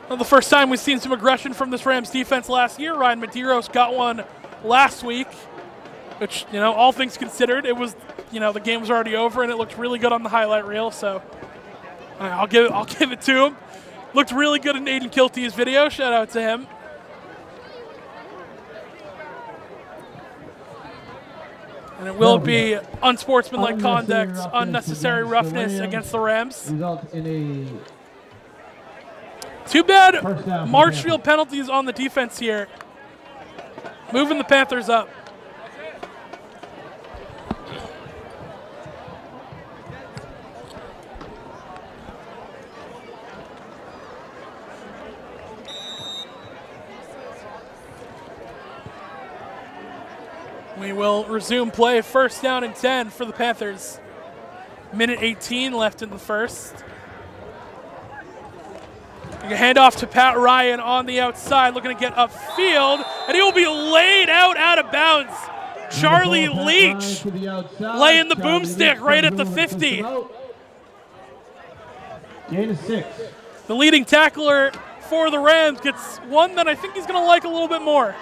Well, the first time we've seen some aggression from this Rams defense last year. Ryan Medeiros got one last week, which, you know, all things considered, it was, you know, the game was already over and it looked really good on the highlight reel. So I'll give it to him. Looked really good in Aiden Kilty's video. Shout out to him. And it will be unsportsmanlike conduct, unnecessary roughness against the Rams. Too bad Marshfield penalties on the defense here. Moving the Panthers up. We will resume play. First down and 10 for the Panthers. Minute 18 left in the first. You hand off to Pat Ryan on the outside, looking to get upfield, and he will be laid out of bounds. Charlie Leach laying the boomstick right at the 50. Gain of 6. The leading tackler for the Rams gets one that I think he's going to like a little bit more.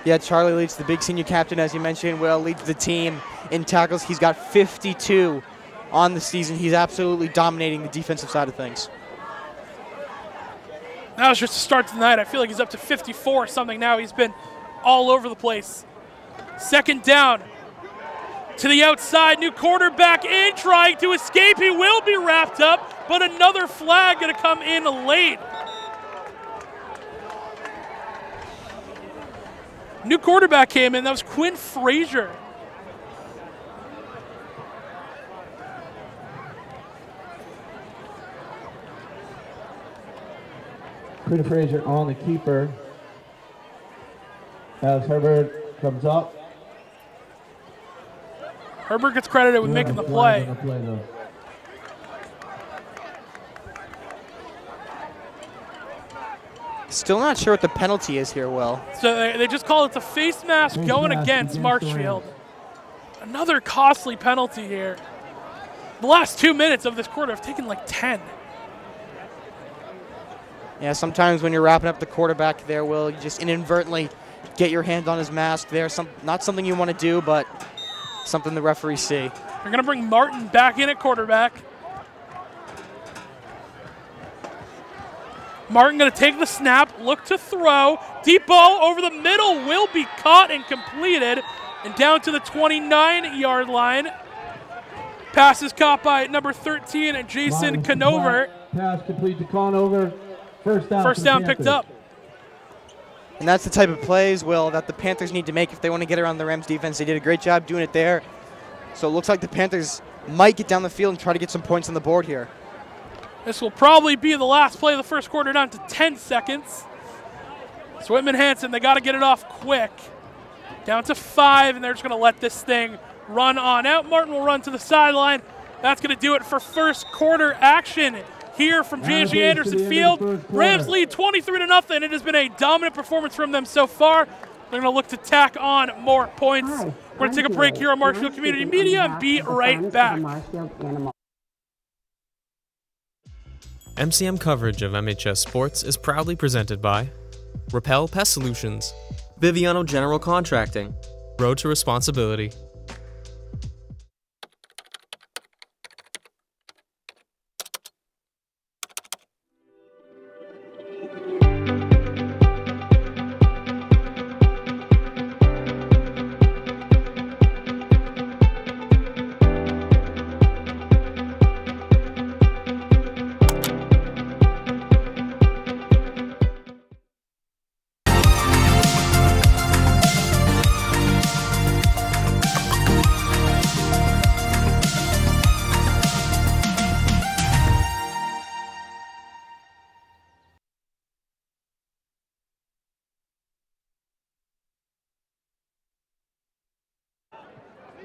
Yeah, Charlie Leach, the big senior captain, as you mentioned, Will, leads the team in tackles. He's got 52 on the season. He's absolutely dominating the defensive side of things. That was just a start tonight. I feel like he's up to 54 or something now. He's been all over the place. Second down. To the outside, new quarterback in, trying to escape. He will be wrapped up, but another flag going to come in late. New quarterback came in. That was Quinn Frazier. Quinn Frazier on the keeper. As Herbert comes up. Herbert gets credited with making the play. Still not sure what the penalty is here, Will. So they just call it the face mask going against Marshfield. Another costly penalty here. The last 2 minutes of this quarter have taken like 10. Yeah, sometimes when you're wrapping up the quarterback there, Will, you just inadvertently get your hand on his mask there. Not something you want to do, but something the referees see. They're going to bring Martin back in at quarterback. Martin going to take the snap, look to throw. Deep ball over the middle will be caught and completed. And down to the 29-yard line. Pass is caught by number 13, Jason Conover. Pass complete to Conover. First down picked up. And that's the type of plays, Will, that the Panthers need to make if they want to get around the Rams defense. They did a great job doing it there. So it looks like the Panthers might get down the field and try to get some points on the board here. This will probably be the last play of the first quarter, down to 10 seconds. So Whitman-Hanson, they got to get it off quick. Down to 5, and they're just going to let this thing run on out. Martin will run to the sideline. That's going to do it for first quarter action here from J.J. Anderson Field. Rams lead 23-0. It has been a dominant performance from them so far. They're going to look to tack on more points. We're going to take a break here on Marshfield Community Media and be right back. MCM coverage of MHS Sports is proudly presented by Repel Pest Solutions, Biviano General Contracting, Road to Responsibility.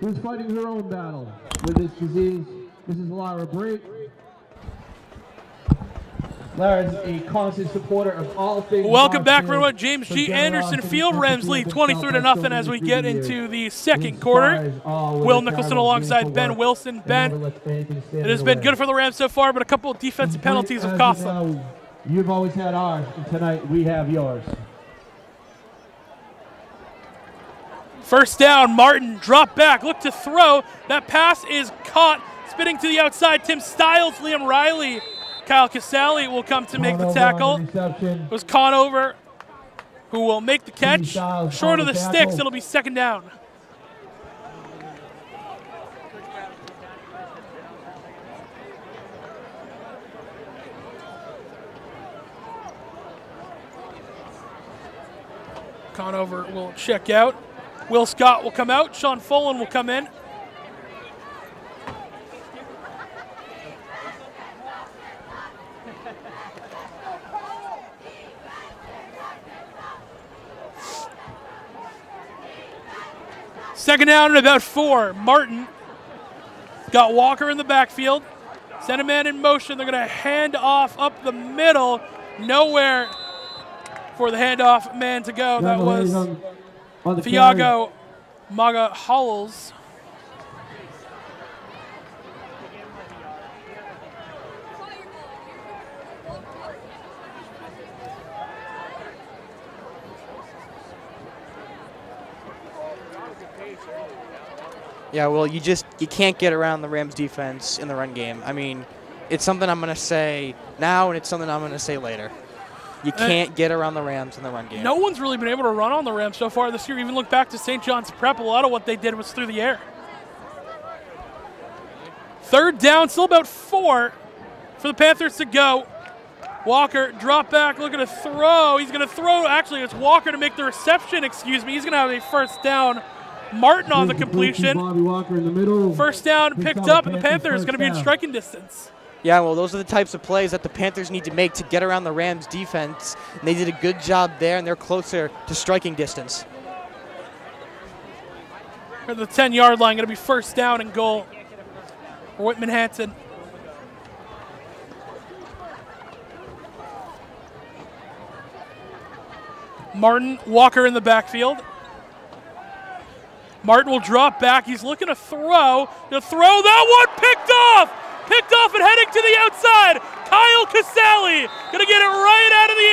Who's fighting her own battle with this disease? This is Laura Brake. Larry's a constant supporter of all things. Welcome back, Marshfield. everyone. James G. For Anderson generosity, Field. Rams lead 23-0 as we get into the second quarter. Will Nicholson alongside Ben Wilson. Ben, it has been good for the Rams so far, but a couple of defensive penalties have cost them. You've always had ours, and tonight we have yours. First down, Martin, drop back, look to throw. That pass is caught, spinning to the outside. Tim Stiles, Liam Riley, Kyle Casale will come to make the tackle. It was Conover who will make the catch. Short of the sticks, it'll be second down. Conover will check out. Will Scott will come out. Sean Folan will come in. Second down and about 4. Martin got Walker in the backfield. Send a man in motion. They're going to hand off up the middle. Nowhere for the handoff man to go. That was Thiago Maga Howells. Yeah, well, you can't get around the Rams defense in the run game. I mean, it's something I'm going to say now, and it's something I'm going to say later. You can't get around the Rams in the run game. No one's really been able to run on the Rams so far this year. Even look back to St. John's Prep, a lot of what they did was through the air. Third down, still about 4 for the Panthers to go. Walker, drop back, looking to throw. He's going to throw. Actually, it's Walker to make the reception, excuse me. He's going to have a first down. Martin on the completion. First down picked up, and the Panthers going to be in striking distance. Yeah, well, those are the types of plays that the Panthers need to make to get around the Rams defense. And they did a good job there, and they're closer to striking distance. At the 10-yard line, going to be first down and goal for Whitman-Hanson. Martin, Walker in the backfield. Martin will drop back. He's looking to throw. He'll throw that one, picked off! Picked off and heading to the outside. Kyle Casale going to get it right out of the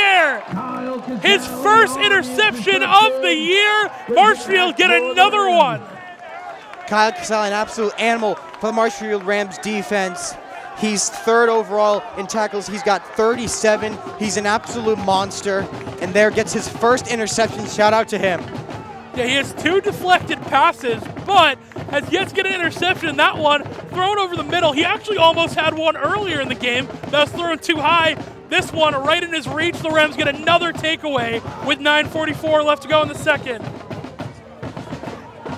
air. His first interception of the year. Marshfield get another one. Kyle Casale, an absolute animal for the Marshfield Rams defense. He's 3rd overall in tackles. He's got 37. He's an absolute monster. And there gets his first interception. Shout out to him. Yeah, he has 2 deflected passes, but has yet to get an interception. That one thrown over the middle. He actually almost had one earlier in the game that was thrown too high. This one right in his reach. The Rams get another takeaway with 9:44 left to go in the second.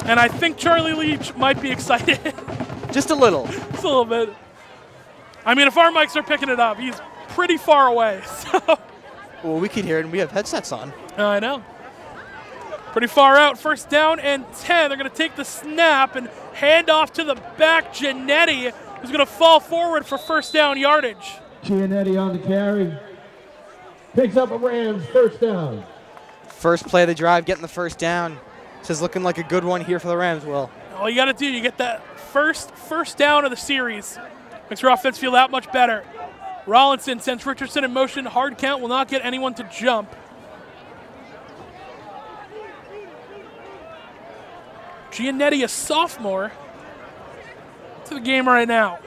And I think Charlie Leach might be excited. Just a little. Just a little bit. I mean, if our mics are picking it up, he's pretty far away. So. Well, we can hear it, and we have headsets on. I know. Pretty far out, first down and 10. They're going to take the snap and hand off to the back, Giannetti, who's going to fall forward for first down yardage. Giannetti on the carry. Picks up a Rams first down. First play of the drive, getting the first down. This is looking like a good one here for the Rams, Will. All you got to do, you get that first down of the series. Makes your offense feel that much better. Rollinson sends Richardson in motion. Hard count will not get anyone to jump. Giannetti, a sophomore, to the game right now.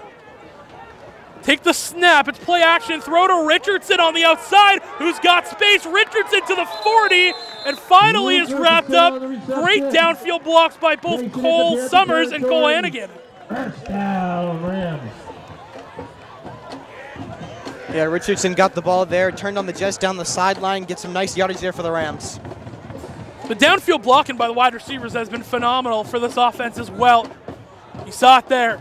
Take the snap. It's play action. Throw to Richardson on the outside, who's got space. Richardson to the 40, and finally is wrapped up. Great downfield blocks by both Cole Summers and Cole Hannigan. First down, Rams. Yeah, Richardson got the ball there, turned on the Jets down the sideline, get some nice yardage there for the Rams. The downfield blocking by the wide receivers has been phenomenal for this offense as well. You saw it there.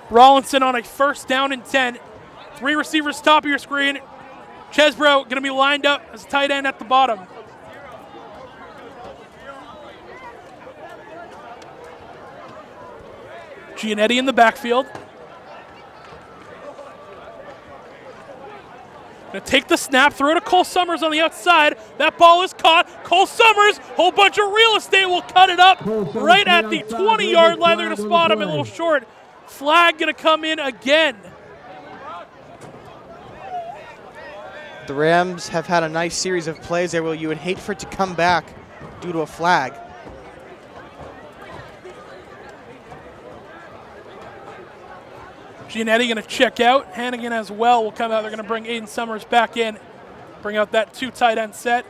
Rollinson on a first down and 10. 3 receivers top of your screen. Chesbro going to be lined up as a tight end at the bottom. Giannetti in the backfield. Gonna take the snap, throw to Cole Summers on the outside. That ball is caught. Cole Summers, whole bunch of real estate, will cut it up right at the 20-yard line. They're gonna spot him a little short. Flag gonna come in again. The Rams have had a nice series of plays there, Will. You would hate for it to come back due to a flag. Giannetti going to check out. Hannigan as well will come out. They're going to bring Aiden Summers back in. Bring out that 2 tight end set.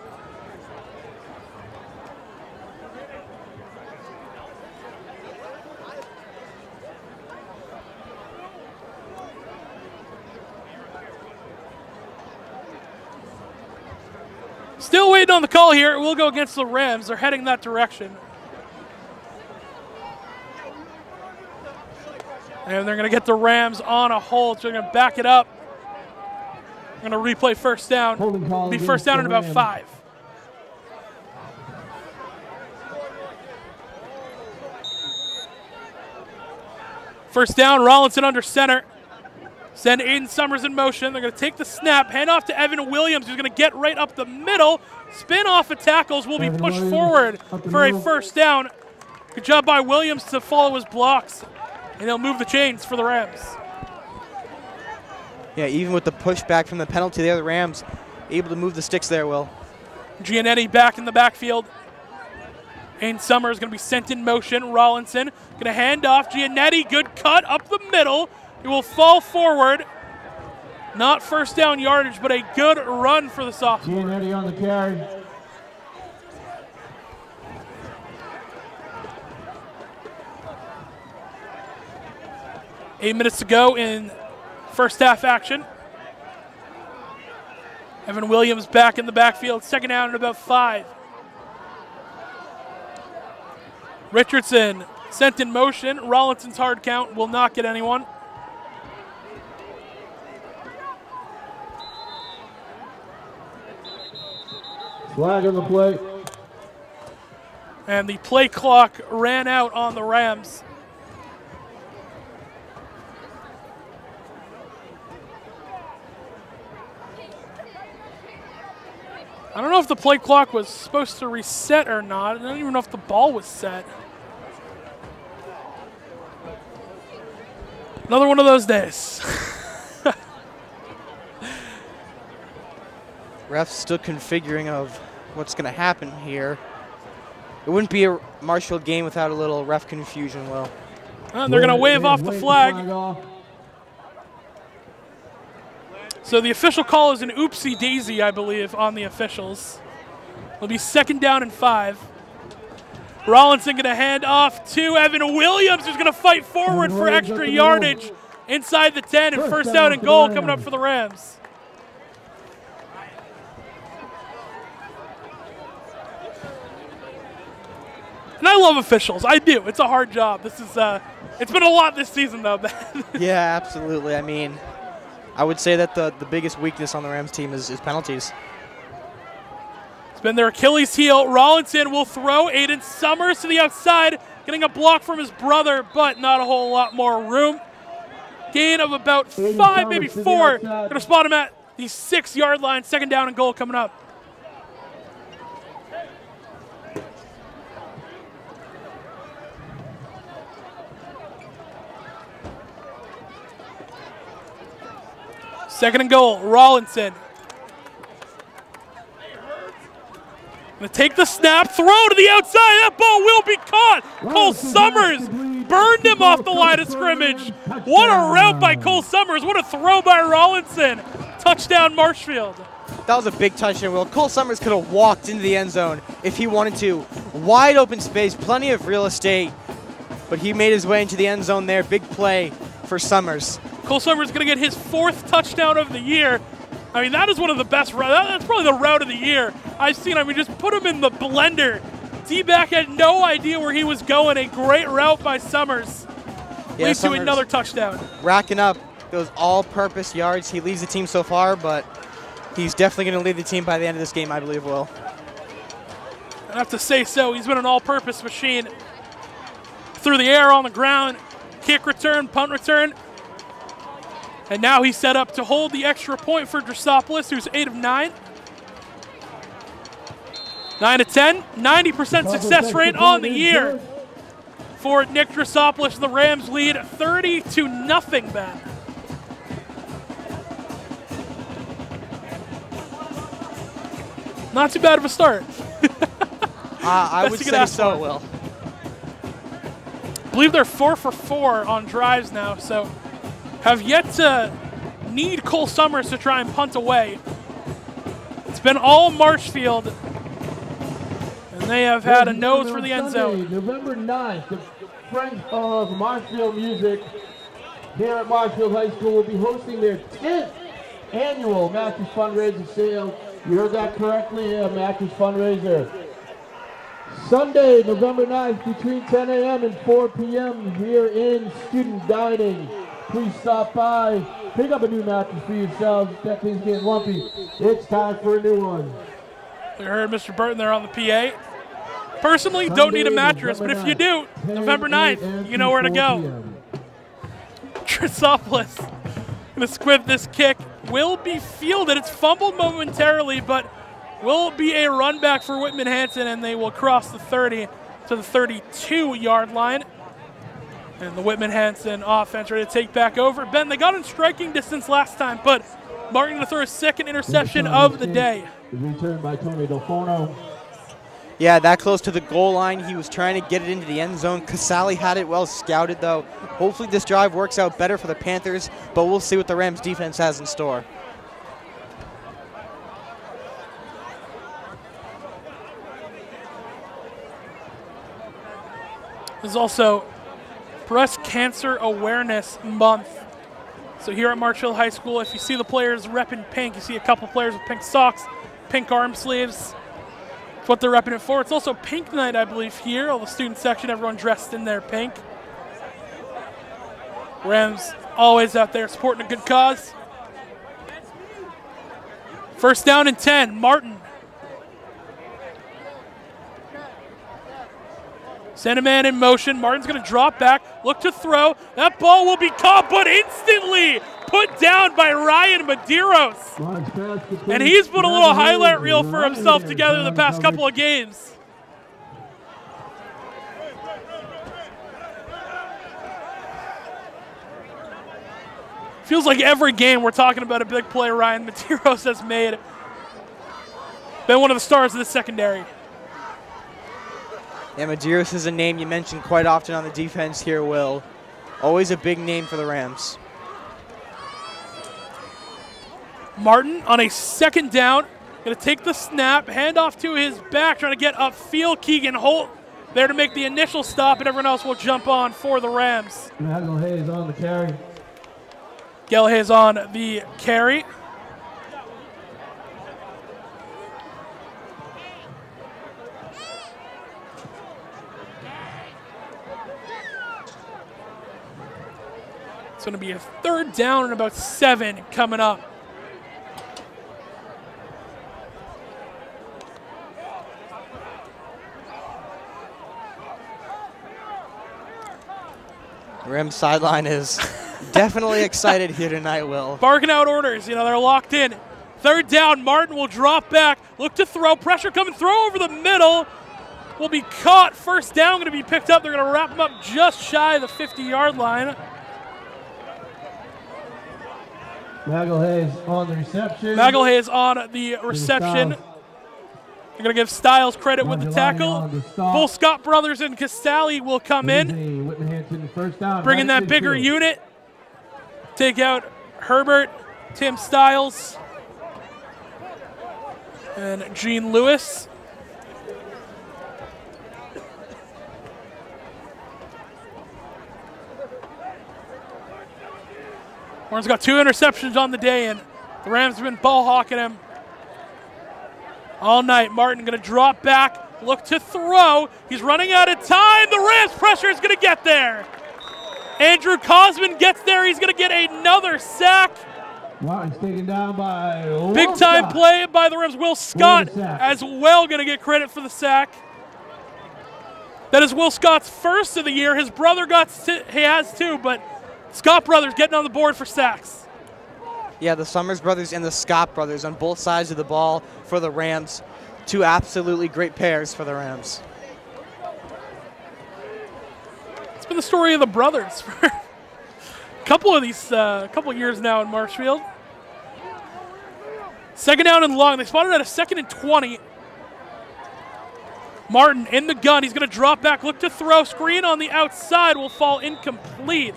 Still waiting on the call here. We'll go against the Rams. They're heading that direction. And they're going to get the Rams on a hold. So they're going to back it up. They're going to replay first down. It'll be first down in about 5. First down, Rollinson under center. Send Aiden Summers in motion. They're going to take the snap, hand off to Evan Williams, who's going to get right up the middle. Spin off of tackles, will be pushed forward for a first down. Good job by Williams to follow his blocks. And he'll move the chains for the Rams. Yeah, even with the pushback from the penalty there, the Rams able to move the sticks there, Will. Giannetti back in the backfield. Aiden Summers going to be sent in motion. Rollinson going to hand off. Giannetti, good cut up the middle. He will fall forward. Not first down yardage, but a good run for the sophomore. Giannetti on the carry. Eight minutes to go in first half action. Evan Williams back in the backfield. Second down at about 5. Richardson sent in motion. Rollinson's hard count will not get anyone. Flag on the play. And the play clock ran out on the Rams. I don't know if the play clock was supposed to reset or not. I don't even know if the ball was set. Another one of those days. Refs still configuring of what's going to happen here. It wouldn't be a Marshfield game without a little ref confusion, Will. They're going to wave off the flag. So the official call is an oopsie daisy, I believe, on the officials. It'll be second down and 5. Rollinson going to hand off to Evan Williams, who's going to fight forward for extra yardage inside the 10, and first down and goal coming up for the Rams. And I love officials. I do. It's a hard job. This is it's been a lot this season, though. Yeah, absolutely. I mean, I would say that the biggest weakness on the Rams team is penalties. It's been their Achilles heel. Rollinson will throw. Aiden Summers to the outside, getting a block from his brother, but not a whole lot more room. Gain of about 5, maybe 4. Going to spot him at the 6-yard line. Second down and goal coming up. Second and goal, Rollinson. Gonna take the snap, throw to the outside. That ball will be caught. Cole Summers burned him off the line of scrimmage. What a route by Cole Summers. What a throw by Rollinson. Touchdown, Marshfield. That was a big touchdown, Will. Cole Summers could have walked into the end zone if he wanted to. Wide open space, plenty of real estate, but he made his way into the end zone there. Big play for Summers. Cole Summers going to get his 4th touchdown of the year. I mean, that is one of the best routes. That's probably the route of the year I've seen. I mean, just put him in the blender. D-back had no idea where he was going. A great route by Summers. Yeah, leads to Summers another touchdown. Racking up those all-purpose yards. He leads the team so far, but he's definitely going to lead the team by the end of this game, I believe, Will. I have to say so. He's been an all-purpose machine. Through the air, on the ground, kick return, punt return. And now he's set up to hold the extra point for Drosopoulos, who's 8 of 9. 9 of 10, 90% success rate on the year for Nick Drosopoulos. The Rams lead 30-0, Ben. Not too bad of a start. I would say so, Will. I believe they're 4 for 4 on drives now, so have yet to need Cole Summers to try and punt away. It's been all Marshfield, and they have had a nose for the end zone. November 9th, the Friends of Marshfield Music here at Marshfield High School will be hosting their 10th annual mattress fundraiser sale. You heard that correctly, a mattress fundraiser. Sunday, November 9th, between 10 a.m. and 4 p.m. here in Student Dining. Please stop by, pick up a new mattress for yourselves. That thing's getting lumpy. It's time for a new one. We heard Mr. Burton there on the PA. Personally, don't need a mattress, but if you do, November 9th, you know where to go. Drosopoulos going to squib this kick. Will be fielded. It's fumbled momentarily, but will be a run back for Whitman-Hanson, and they will cross the 30 to the 32-yard line. And the Whitman-Hanson offense ready to take back over. Ben, they got in striking distance last time, but Martin to throw his second interception of the day. Returned by Tony Delfono. Yeah, that close to the goal line. He was trying to get it into the end zone. Casale had it well scouted, though. Hopefully this drive works out better for the Panthers, but we'll see what the Rams defense has in store. There's also Breast Cancer Awareness Month. So here at Marshfield High School, if you see the players repping pink, you see a couple players with pink socks, pink arm sleeves. It's what they're repping it for. It's also pink night, I believe, here. All the student section, everyone dressed in their pink. Rams always out there supporting a good cause. First down and 10, Martin. Send a man in motion. Martin's going to drop back, look to throw. That ball will be caught, but instantly put down by Ryan Medeiros. And he's put a little highlight reel for himself together the past couple of games. Feels like every game we're talking about a big play Ryan Medeiros has made. Been one of the stars of the secondary. Yeah, Medeiros is a name you mention quite often on the defense here, Will. Always a big name for the Rams. Martin on a second down, going to take the snap, hand off to his back, trying to get upfield. Keegan Holt there to make the initial stop, and everyone else will jump on for the Rams. Hayes on the carry. Hayes on the carry. It's going to be a third down and about 7 coming up. Rams sideline is definitely excited here tonight, Will. Barking out orders. You know, they're locked in. Third down, Martin will drop back, look to throw, pressure coming, throw over the middle. Will be caught. First down going to be picked up. They're going to wrap him up just shy of the 50-yard line. Hayes on the reception. Hayes on the reception. They're going to give Styles credit with the tackle. Both Scott brothers and Casale will come in, bringing that bigger unit. Take out Herbert, Tim Styles, and Gene Lewis. Warren's got 2 interceptions on the day, and the Rams have been ball hawking him all night. Martin going to drop back, look to throw. He's running out of time. The Rams pressure is going to get there. Andrew Cosman gets there. He's going to get another sack. Martin's taken down by big time play by the Rams. Will Scott as well going to get credit for the sack. That is Will Scott's first of the year. His brother he has 2, but Scott brothers getting on the board for sacks. Yeah, the Summers brothers and the Scott brothers on both sides of the ball for the Rams. Two absolutely great pairs for the Rams. It's been the story of the brothers for a couple of years now in Marshfield. Second down and long. They spotted at a 2nd and 20. Martin in the gun. He's going to drop back, look to throw. Screen on the outside will fall incomplete.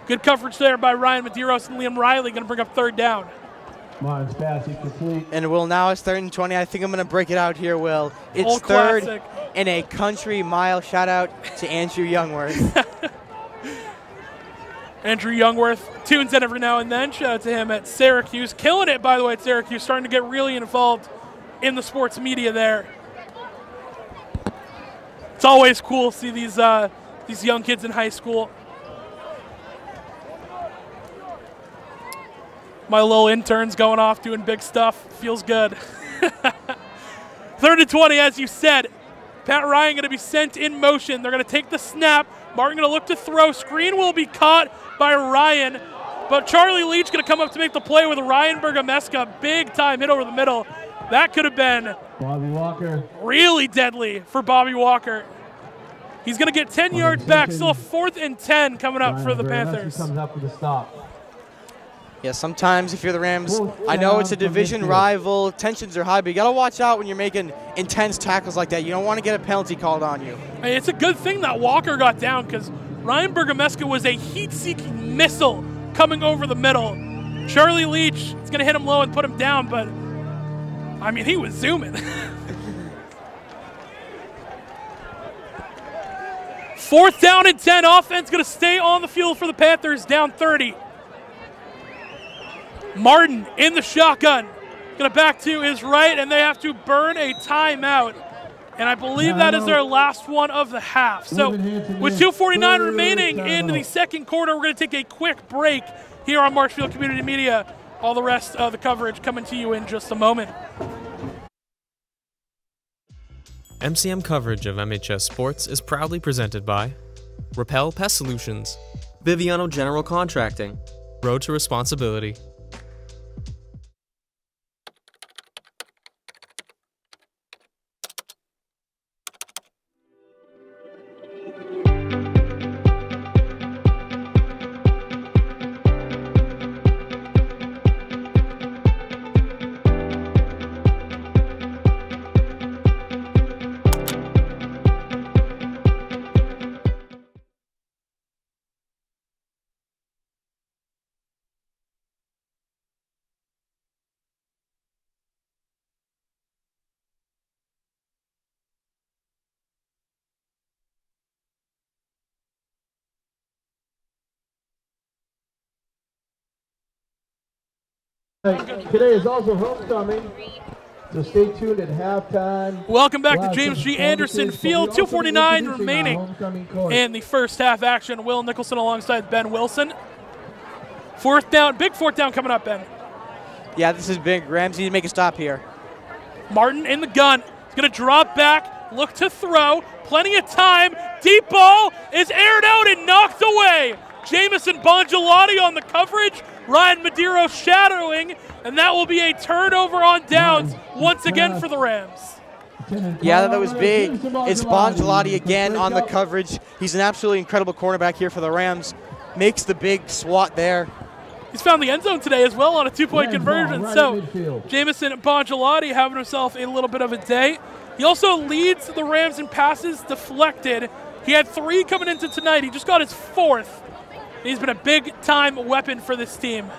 Good coverage there by Ryan Medeiros and Liam Riley. Going to bring up 3rd down. Martin's pass incomplete. And Will, now it's 3rd and 20. I think I'm going to break it out here, Will. It's Old 3rd classic. and a country mile. Shout out to Andrew Youngworth. Andrew Youngworth tunes in every now and then. Shout out to him at Syracuse. Killing it, by the way, at Syracuse. Starting to get really involved in the sports media there. It's always cool to see these young kids in high school. My little intern's going off doing big stuff. Feels good. 3rd and 20, as you said. Pat Ryan going to be sent in motion. They're going to take the snap. Martin going to look to throw. Screen will be caught by Ryan. But Charlie Leach going to come up to make the play with Ryan Bergameska. Big time hit over the middle. That could have been Bobby Walker. Really deadly for Bobby Walker. He's going to get 10 yards back. Still a 4th and 10 coming up for the Panthers. Comes up with a stop. Yeah, sometimes if you're the Rams, I know it's a division rival, tensions are high, but you got to watch out when you're making intense tackles like that. You don't want to get a penalty called on you. Hey, it's a good thing that Walker got down because Ryan Bergameska was a heat-seeking missile coming over the middle. Charlie Leach is going to hit him low and put him down, but, I mean, he was zooming. 4th down and 10. Offense going to stay on the field for the Panthers, down 30. Martin in the shotgun. Going to back to his right, and they have to burn a timeout. And I believe that is their last one of the half. So with 2:49 remaining in the 2nd quarter, we're going to take a quick break here on Marshfield Community Media. All the rest of the coverage coming to you in just a moment. MCM coverage of MHS Sports is proudly presented by Repel Pest Solutions, Biviano General Contracting, Road to Responsibility. Today is also homecoming, so stay tuned at halftime. Welcome back to James G. Anderson Field. 2:49 remaining in the first half action. Will Nicholson alongside Ben Wilson. 4th down, big 4th down coming up, Ben. Yeah, this is big. Rams need to make a stop here. Martin in the gun. He's going to drop back, look to throw. Plenty of time. Deep ball is aired out and knocked away. Jamison Bongelati on the coverage. Ryan Medeiros shadowing, and that will be a turnover on downs once again for the Rams. Yeah, that was big. It's Bongelati again on the coverage. He's an absolutely incredible cornerback here for the Rams. Makes the big swat there. He's found the end zone today as well on a 2-point conversion. So Jamison Bongelati having himself a little bit of a day. He also leads the Rams in passes deflected. He had 3 coming into tonight. He just got his 4th. He's been a big-time weapon for this team.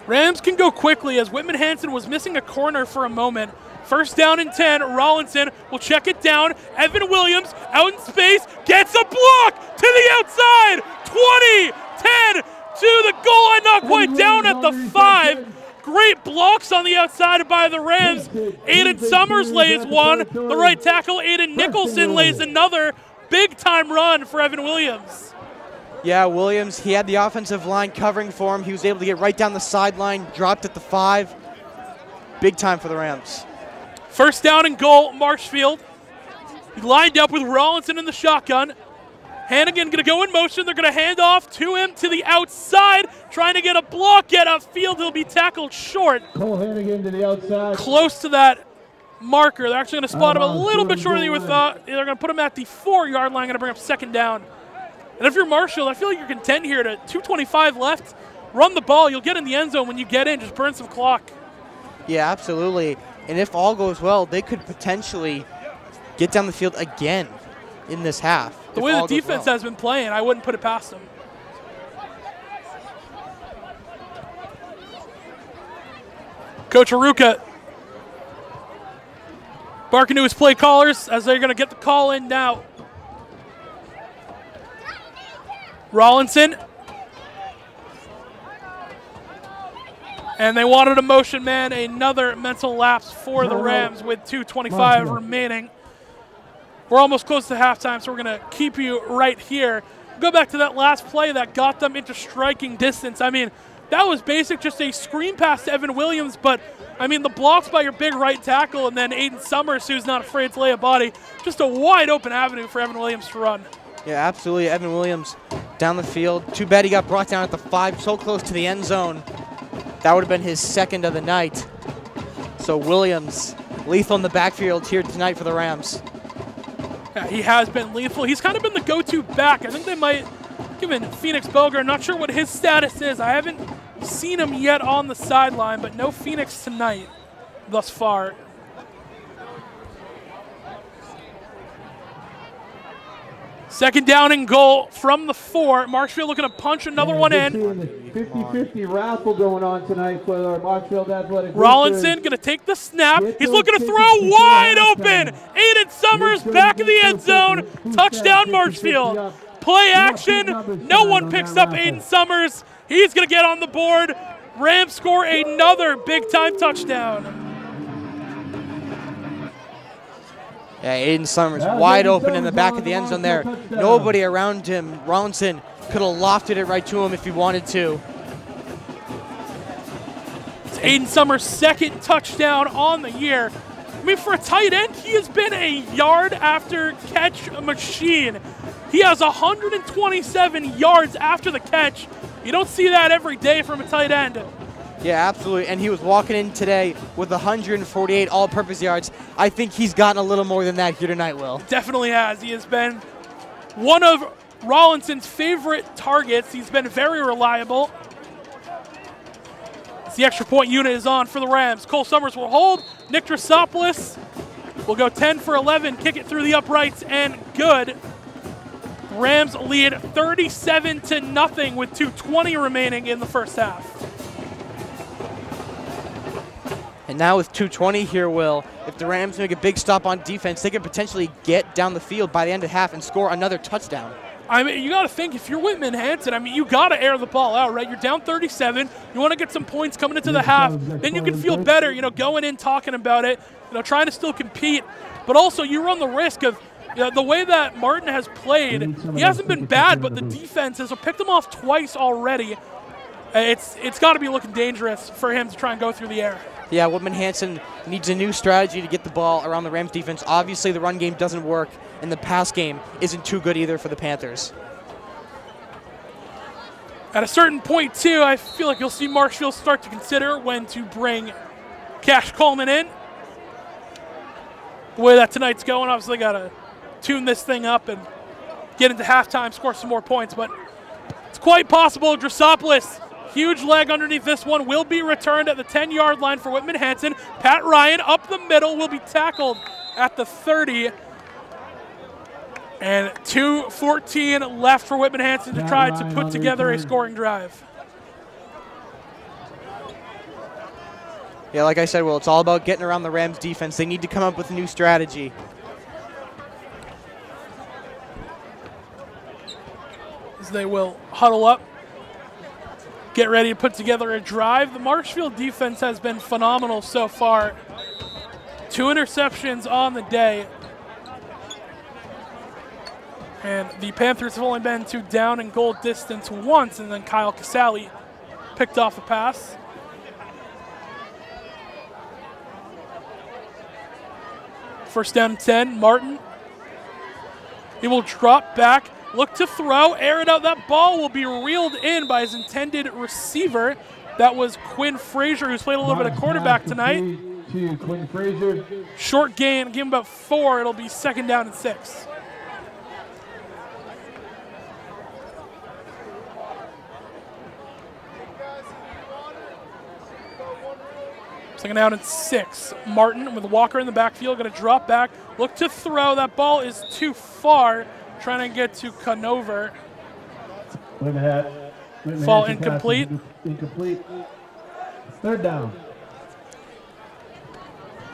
Rams can go quickly as Whitman-Hanson was missing a corner for a moment. 1st down and 10. Rollinson will check it down. Evan Williams out in space. Gets a block to the outside. 20, 10 to the goal line. Not quite down at the 5. Great blocks on the outside by the Rams. Aiden Summers lays one. The right tackle, Aiden Nicholson, lays another. Big-time run for Evan Williams. Yeah, Williams, he had the offensive line covering for him. He was able to get right down the sideline, dropped at the 5. Big time for the Rams. 1st down and goal, Marshfield. He lined up with Rollinson in the shotgun. Hannigan going to go in motion. They're going to hand off to him to the outside, trying to get a block, get upfield. He'll be tackled short. Cole Hannigan to the outside. Close to that marker. They're actually going to spot him a little bit shorter than you would thought. They're going to put him at the 4-yard line, going to bring up second down. And if you're Marshfield, I feel like you're content here to 2:25 left. Run the ball. You'll get in the end zone when you get in. Just burn some clock. Yeah, absolutely. And if all goes well, they could potentially get down the field again in this half. The way the defense has been playing, I wouldn't put it past them. Coach Aruka barking to his play callers as they're going to get the call in now. Rollinson. And they wanted a motion man, another mental lapse for the Rams with 2:25 remaining. We're almost close to halftime, so we're going to keep you right here. Go back to that last play that got them into striking distance. I mean, that was basic, just a screen pass to Evan Williams, but, I mean, the blocks by your big right tackle and then Aiden Summers, who's not afraid to lay a body. Just a wide open avenue for Evan Williams to run. Yeah, absolutely. Evan Williams down the field. Too bad he got brought down at the 5, so close to the end zone. That would have been his second of the night. So Williams, lethal in the backfield here tonight for the Rams. Yeah, he has been lethal. He's kind of been the go-to back. I think they might give him Phoenix Boger. I'm not sure what his status is. I haven't seen him yet on the sideline, but no Phoenix tonight thus far. Second down and goal from the 4. Marshfield looking to punch another one in. 50-50 raffle going on tonight for our Marshfield Athletic. Rollinson going to take the snap. He's looking to throw wide open. Aiden Summers back in the end zone. Touchdown Marshfield. Play action. No one picks up Aiden Summers. He's going to get on the board. Rams score another big-time touchdown. Yeah, Aiden Summers wide open in the back of the end zone there. Nobody around him. Rollinson could have lofted it right to him if he wanted to. It's Aiden Summers' second touchdown on the year. I mean, for a tight end, he has been a yard after catch machine. He has 127 yards after the catch. You don't see that every day from a tight end. Yeah, absolutely. And he was walking in today with 148 all-purpose yards. I think he's gotten a little more than that here tonight, Will. Definitely has. He has been one of Rollinson's favorite targets. He's been very reliable. As the extra point unit is on for the Rams. Cole Summers will hold. Nick Drasopoulos will go 10 for 11, kick it through the uprights, and good. Rams lead 37-0 with 2:20 remaining in the first half. And now with 2:20 here, Will, if the Rams make a big stop on defense, they could potentially get down the field by the end of the half and score another touchdown. I mean, you got to think, if you're Whitman-Hanson, I mean, you got to air the ball out, right? You're down 37. You want to get some points coming into the half. Then you can feel better, you know, going in, talking about it, you know, trying to still compete. But also, you run the risk of, you know, the way that Martin has played. He hasn't been bad, but the defense has picked him off twice already. It's got to be looking dangerous for him to try and go through the air. Yeah, Whitman-Hanson needs a new strategy to get the ball around the Rams defense. Obviously, the run game doesn't work, and the pass game isn't too good either for the Panthers. At a certain point, too, I feel like you'll see Marshfield start to consider when to bring Cash Coleman in. The way that tonight's going, obviously got to tune this thing up and get into halftime, score some more points, but it's quite possible. Drasopoulos, huge leg underneath this one, will be returned at the 10-yard line for Whitman-Hanson. Pat Ryan up the middle will be tackled at the 30. And 2:14 left for Whitman-Hanson to try to put together a scoring drive. Yeah, like I said, Will, it's all about getting around the Rams defense. They need to come up with a new strategy. As they will huddle up, get ready to put together a drive. The Marshfield defense has been phenomenal so far. 2 interceptions on the day. And the Panthers have only been to down and goal distance once, and then Kyle Casale picked off a pass. First down and 10, Martin. He will drop back, Look to throw, air it out. That ball will be reeled in by his intended receiver. That was Quinn Frazier, who's played a little bit of quarterback tonight. To Quinn Frazier. Short gain, give him about 4. It'll be 2nd down and 6. Second down and 6. Martin with Walker in the backfield, going to drop back. Look to throw. That ball is too far. Trying to get to Conover. Fall incomplete. Incomplete. 3rd down.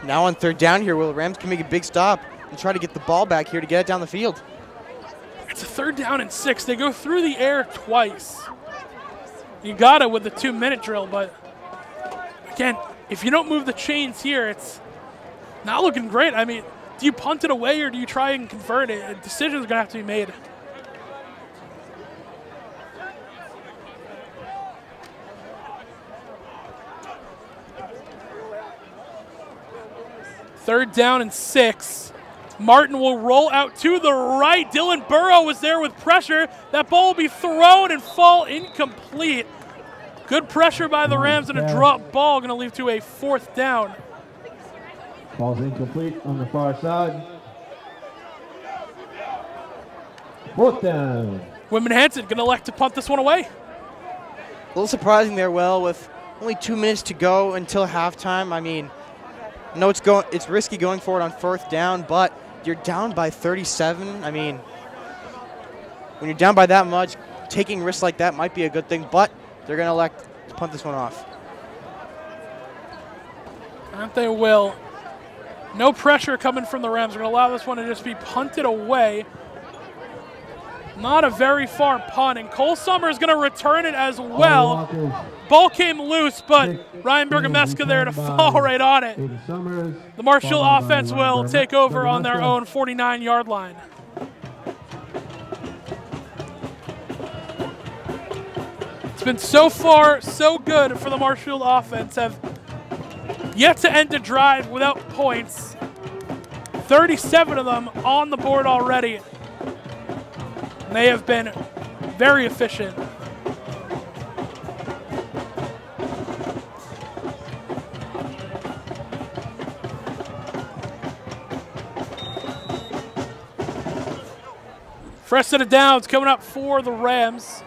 Now on 3rd down here, Will, Rams can make a big stop and try to get the ball back here to get it down the field. It's a 3rd down and 6. They go through the air twice. You got it with the 2-minute drill, but again, if you don't move the chains here, it's not looking great. I mean, do you punt it away or do you try and convert it? A decision's going to have to be made. Third down and 6. Martin will roll out to the right. Dylan Burrow was there with pressure. That ball will be thrown and fall incomplete. Good pressure by the Rams and a drop ball, going to lead to a 4th down. Ball's incomplete on the far side. 4th down. Whitman-Hanson going to elect to punt this one away. A little surprising there, Will, with only 2 minutes to go until halftime. I mean, I know it's risky going for it on 4th down, but you're down by 37. I mean, when you're down by that much, taking risks like that might be a good thing, but they're going to elect to punt this one off. And they will. No pressure coming from the Rams. They're going to allow this one to just be punted away. Not a very far punt, and Cole Summers is going to return it as well. Ball came loose, but Ryan Bergameska there to fall right on it. The Marshfield offense will take over on their own 49-yard line. It's been so far so good for the Marshfield offense. Have yet to end a drive without points. 37 of them on the board already. And they have been very efficient. Fresh set of downs coming up for the Rams.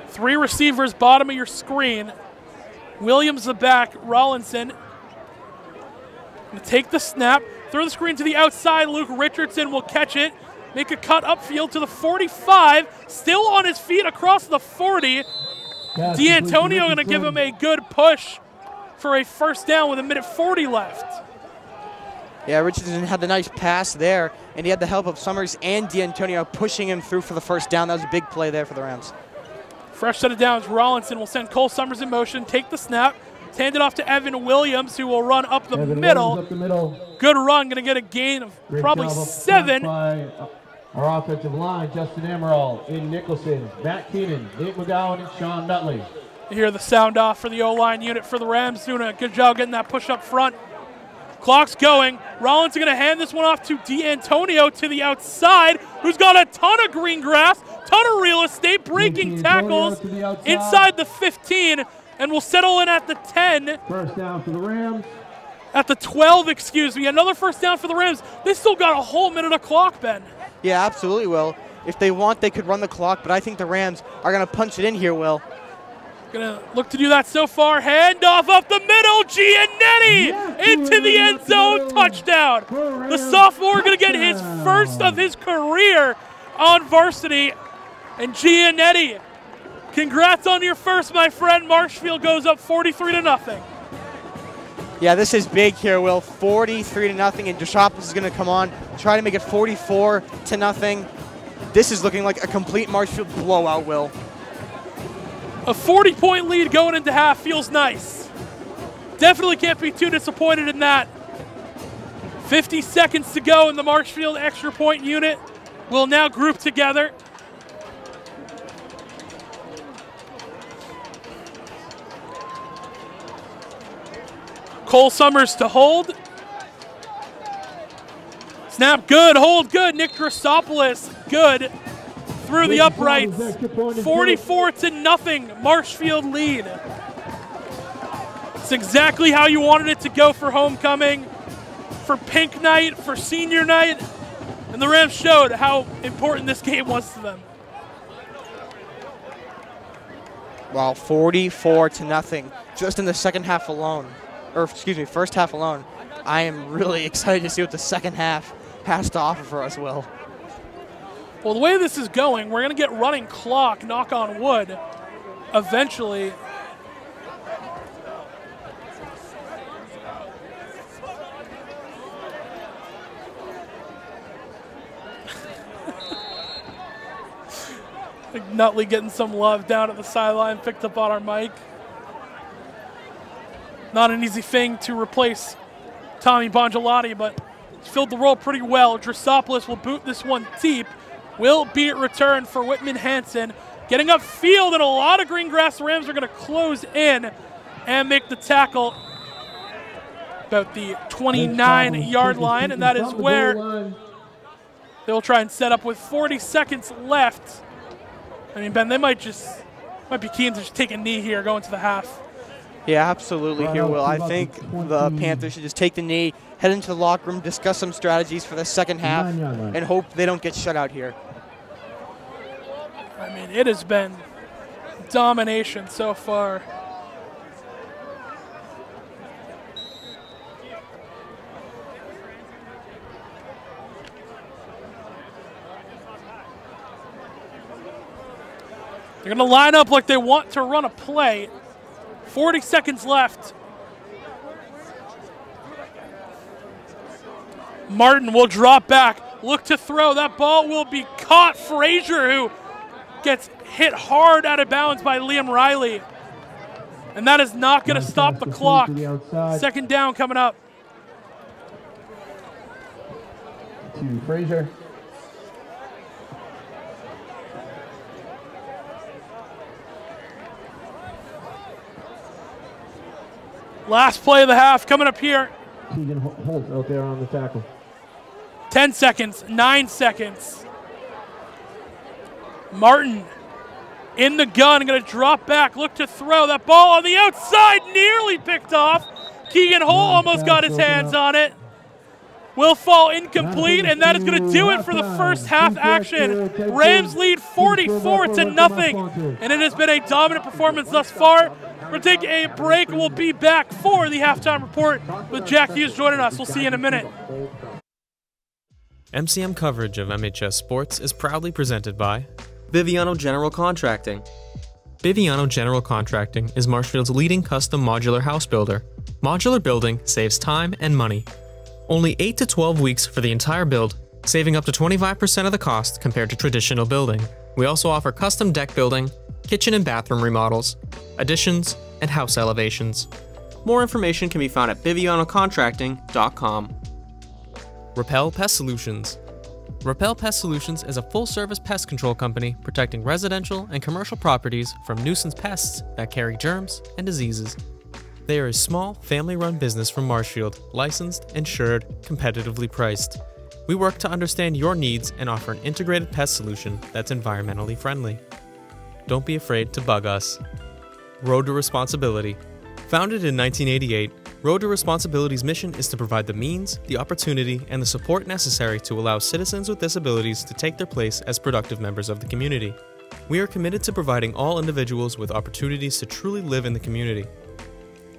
3 receivers, bottom of your screen. Williams the back, Rollinson. Gonna take the snap, throw the screen to the outside. Luke Richardson will catch it, make a cut upfield to the 45, still on his feet across the 40. D'Antonio gonna give him a good push for a 1st down with 1:40 left. Yeah, Richardson had the nice pass there, and he had the help of Summers and D'Antonio pushing him through for the 1st down. That was a big play there for the Rams. Fresh set of downs. Rollinson will send Cole Summers in motion, take the snap, hand it off to Evan Williams, who will run up the middle. Good run, going to get a gain of probably 7. By our offensive line, Justin Amaral, Aiden Nicholson, Matt Keenan, Nate McGowan, and Sean Nutley. You hear the sound off for the O-line unit for the Rams, doing a good job getting that push up front. Clock's going. Rollins going to hand this one off to D'Antonio to the outside, who's got a ton of green grass, ton of real estate, breaking tackles inside the 15, and will settle in at the 10. 1st down for the Rams. At the 12, excuse me. Another 1st down for the Rams. They still got a whole minute of clock, Ben. Yeah, absolutely, Will. If they want, they could run the clock, but I think the Rams are going to punch it in here, Will. Gonna look to do that so far. Handoff up the middle. Giannetti into the end zone. Touchdown. The sophomore gonna get his 1st of his career on varsity. And Giannetti, congrats on your 1st, my friend. Marshfield goes up 43-0. Yeah, this is big here, Will. 43-0, and Deschamps is gonna come on, try to make it 44-0. This is looking like a complete Marshfield blowout, Will. A 40-point lead going into half feels nice. Definitely can't be too disappointed in that. 50 seconds to go in the Marshfield extra point unit. Will now group together. Cole Summers to hold. Snap good, hold good. Nick Drosopoulos good through the uprights. 44-0, Marshfield lead. It's exactly how you wanted it to go for homecoming, for pink night, for senior night, and the Rams showed how important this game was to them. Wow, 44-0, just in the second half alone, or excuse me, first half alone. I am really excited to see what the second half has to offer for us, Will. Well, the way this is going, we're going to get running clock, knock on wood, eventually. Nutley getting some love down at the sideline, picked up on our mic. Not an easy thing to replace Tommy Bongelotti, but he's filled the role pretty well. Drosopoulos will boot this one deep. Will be at return for Whitman-Hanson. Getting upfield and a lot of green grass. The Rams are going to close in and make the tackle about the 29-yard line, and that is where they'll try and set up with 40 seconds left. I mean, Ben, they might be keen to just take a knee here going to the half. Yeah, absolutely here, Will. I think the Panthers should just take the knee, head into the locker room, discuss some strategies for the second half, and hope they don't get shut out here. I mean, it has been domination so far. They're going to line up like they want to run a play. 40 seconds left. Martin will drop back, look to throw. That ball will be caught. Frazier, who gets hit hard out of bounds by Liam Riley. And that is not going to stop the clock. Second down coming up. To Frazier. Last play of the half coming up here. Keegan Holt out there on the tackle. 10 seconds, 9 seconds. Martin in the gun, going to drop back, look to throw. That ball on the outside, nearly picked off. Keegan Holt almost got his hands on it. Will fall incomplete, and that is going to do it for the first half action. Rams lead 44-0, and it has been a dominant performance thus far. We're going to take a break, and we'll be back for the halftime report with Jack Hughes joining us. We'll see you in a minute. MCM coverage of MHS Sports is proudly presented by Biviano General Contracting. Biviano General Contracting is Marshfield's leading custom modular house builder. Modular building saves time and money. Only 8 to 12 weeks for the entire build, saving up to 25% of the cost compared to traditional building. We also offer custom deck building, kitchen and bathroom remodels, additions, and house elevations. More information can be found at bivianocontracting.com. Repel Pest Solutions. Repel Pest Solutions is a full-service pest control company protecting residential and commercial properties from nuisance pests that carry germs and diseases. They are a small, family-run business from Marshfield, licensed, insured, competitively priced. We work to understand your needs and offer an integrated pest solution that's environmentally friendly. Don't be afraid to bug us. Road to Responsibility. Founded in 1988, Road to Responsibility's mission is to provide the means, the opportunity, and the support necessary to allow citizens with disabilities to take their place as productive members of the community. We are committed to providing all individuals with opportunities to truly live in the community.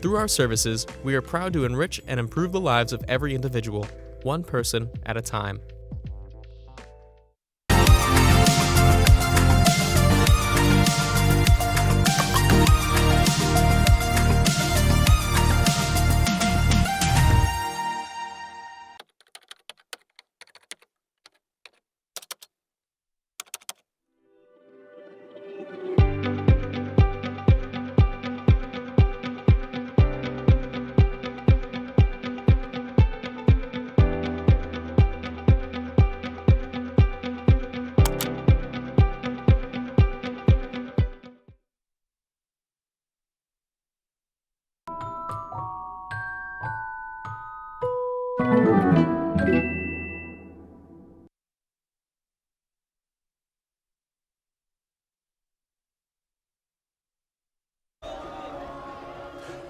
Through our services, we are proud to enrich and improve the lives of every individual, one person at a time.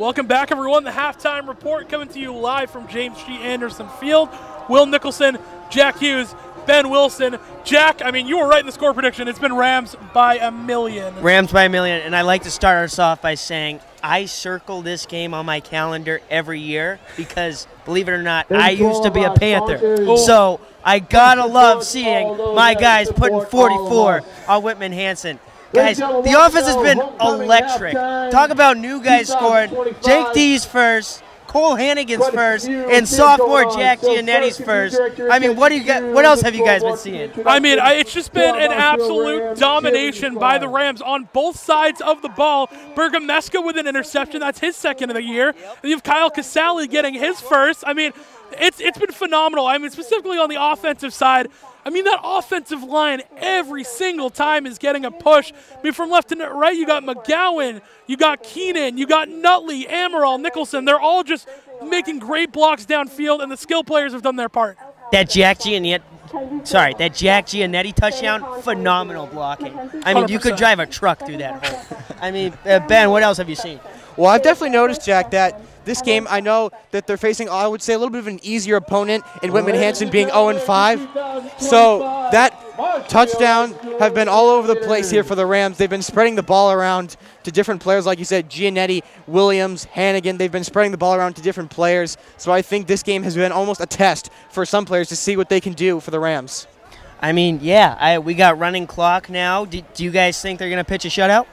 Welcome back, everyone. The halftime report coming to you live from James G. Anderson Field. Will Nicholson, Jack Hughes, Ben Wilson. Jack, I mean, you were right in the score prediction. It's been Rams by a million. Rams by a million, and I'd like to start us off by saying I circle this game on my calendar every year because, believe it or not, I used to be a Panther. So I gotta love seeing my guys putting 44 on Whitman-Hanson. Guys, the offense has been electric. Talk about new guys scoring. Jake D's first, Cole Hannigan's first, and sophomore Jack Giannetti's first. I mean, what else have you guys been seeing? I mean, it's just been an absolute domination by the Rams on both sides of the ball. Bergameska with an interception. That's his second of the year. And you have Kyle Casale getting his first. I mean, it's been phenomenal. I mean, specifically on the offensive side. I mean, that offensive line every single time is getting a push. I mean, from left to right, you got McGowan, you got Keenan, you got Nutley, Amaral, Nicholson. They're all just making great blocks downfield, and the skill players have done their part. That Jack Giannetti touchdown, phenomenal blocking. I mean, 100%. You could drive a truck through that hole. I mean, Ben, what else have you seen? Well, I've definitely noticed, Jack, that this game, I know that they're facing, I would say, a little bit of an easier opponent in Whitman-Hanson being 0-5. So that touchdown have been all over the place here for the Rams. They've been spreading the ball around to different players, like you said, Giannetti, Williams, Hannigan. They've been spreading the ball around to different players. So I think this game has been almost a test for some players to see what they can do for the Rams. I mean, yeah, we got running clock now. Do you guys think they're going to pitch a shutout?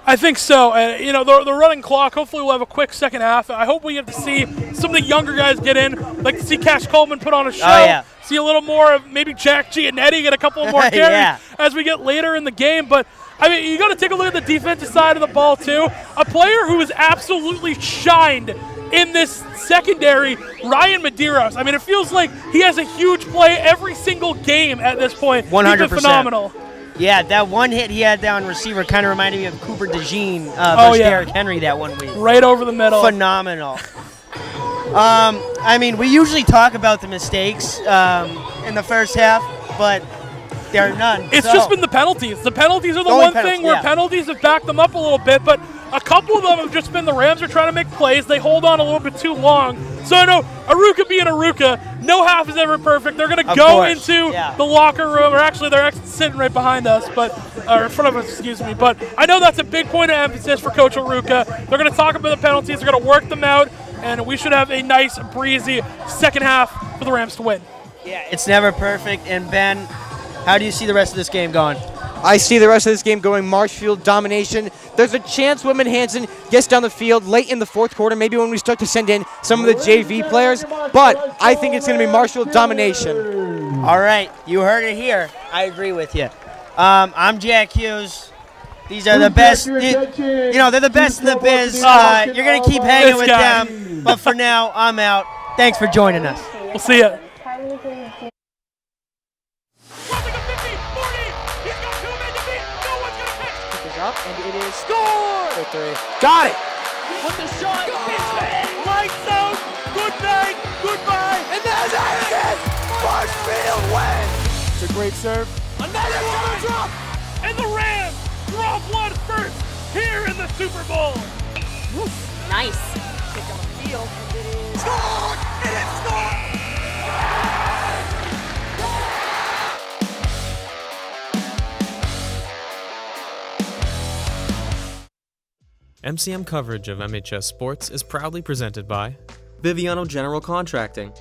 I think so. And, you know, the running clock, hopefully we'll have a quick second half. I hope we get to see some of the younger guys get in. I'd like to see Cash Coleman put on a show. Oh, yeah. See a little more of maybe Jack Giannetti, get a couple more carries yeah. as we get later in the game. But, I mean, you got to take a look at the defensive side of the ball, too. A player who has absolutely shined in this secondary, Ryan Medeiros. I mean, it feels like he has a huge play every single game at this point. 100%. He's been phenomenal. Yeah, that one hit he had down receiver kind of reminded me of Cooper DeJean versus Derrick Henry that 1 week. Right over the middle. Phenomenal. I mean, we usually talk about the mistakes in the first half, but there are none. It's just been the penalties. The penalties are the one thing where penalties have backed them up a little bit, but a couple of them have just been the Rams are trying to make plays. They hold on a little bit too long. So I know Aruka being Aruka, no half is ever perfect. They're going to go into the locker room, or actually they're sitting right behind us, or in front of us, excuse me. But I know that's a big point of emphasis for Coach Aruka. They're going to talk about the penalties. They're going to work them out, and we should have a nice, breezy second half for the Rams to win. Yeah, it's never perfect. And Ben, how do you see the rest of this game going? I see the rest of this game going Marshfield domination. There's a chance Whitman-Hanson gets down the field late in the fourth quarter, maybe when we start to send in some of the JV players, but I think it's going to be Marshfield domination. All right, you heard it here. I agree with you. I'm Jack Hughes. These are the best, you know, they're the best in the biz. You're going to keep hanging with them, but for now, I'm out. Thanks for joining us. We'll see you. Up, and it is score! Victory. Got it! With the shot, lights out, good night, goodbye, and there's it! Marshfield wins! It's a great serve. Another one drop! And the Rams drop one first here in the Super Bowl. Nice. Kick on the field, and it is scored! And it's scored! MCM coverage of MHS Sports is proudly presented by Biviano General Contracting.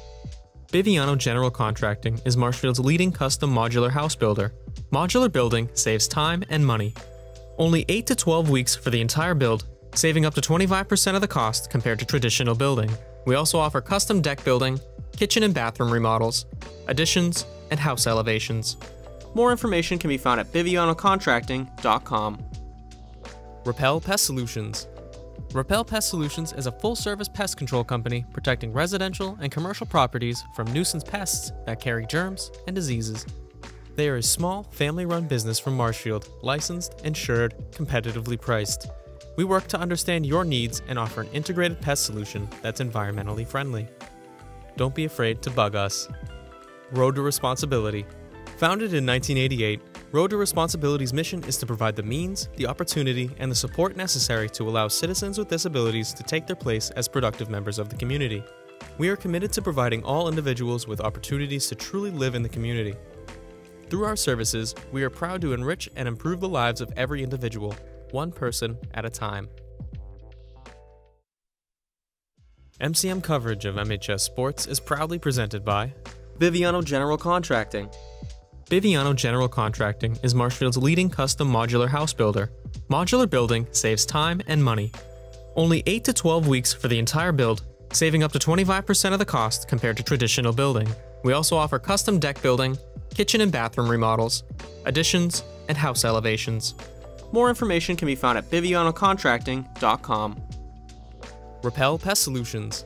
Biviano General Contracting is Marshfield's leading custom modular house builder. Modular building saves time and money. Only 8 to 12 weeks for the entire build, saving up to 25% of the cost compared to traditional building. We also offer custom deck building, kitchen and bathroom remodels, additions, and house elevations. More information can be found at bivianocontracting.com. Repel Pest Solutions. Repel Pest Solutions is a full-service pest control company protecting residential and commercial properties from nuisance pests that carry germs and diseases. They are a small, family-run business from Marshfield, licensed, insured, competitively priced. We work to understand your needs and offer an integrated pest solution that's environmentally friendly. Don't be afraid to bug us. Road to Responsibility. Founded in 1988, Road to Responsibility's mission is to provide the means, the opportunity, and the support necessary to allow citizens with disabilities to take their place as productive members of the community. We are committed to providing all individuals with opportunities to truly live in the community. Through our services, we are proud to enrich and improve the lives of every individual, one person at a time. MCM coverage of MHS Sports is proudly presented by Biviano General Contracting. Biviano General Contracting is Marshfield's leading custom modular house builder. Modular building saves time and money. Only 8 to 12 weeks for the entire build, saving up to 25% of the cost compared to traditional building. We also offer custom deck building, kitchen and bathroom remodels, additions, and house elevations. More information can be found at bivianocontracting.com. Repel Pest Solutions.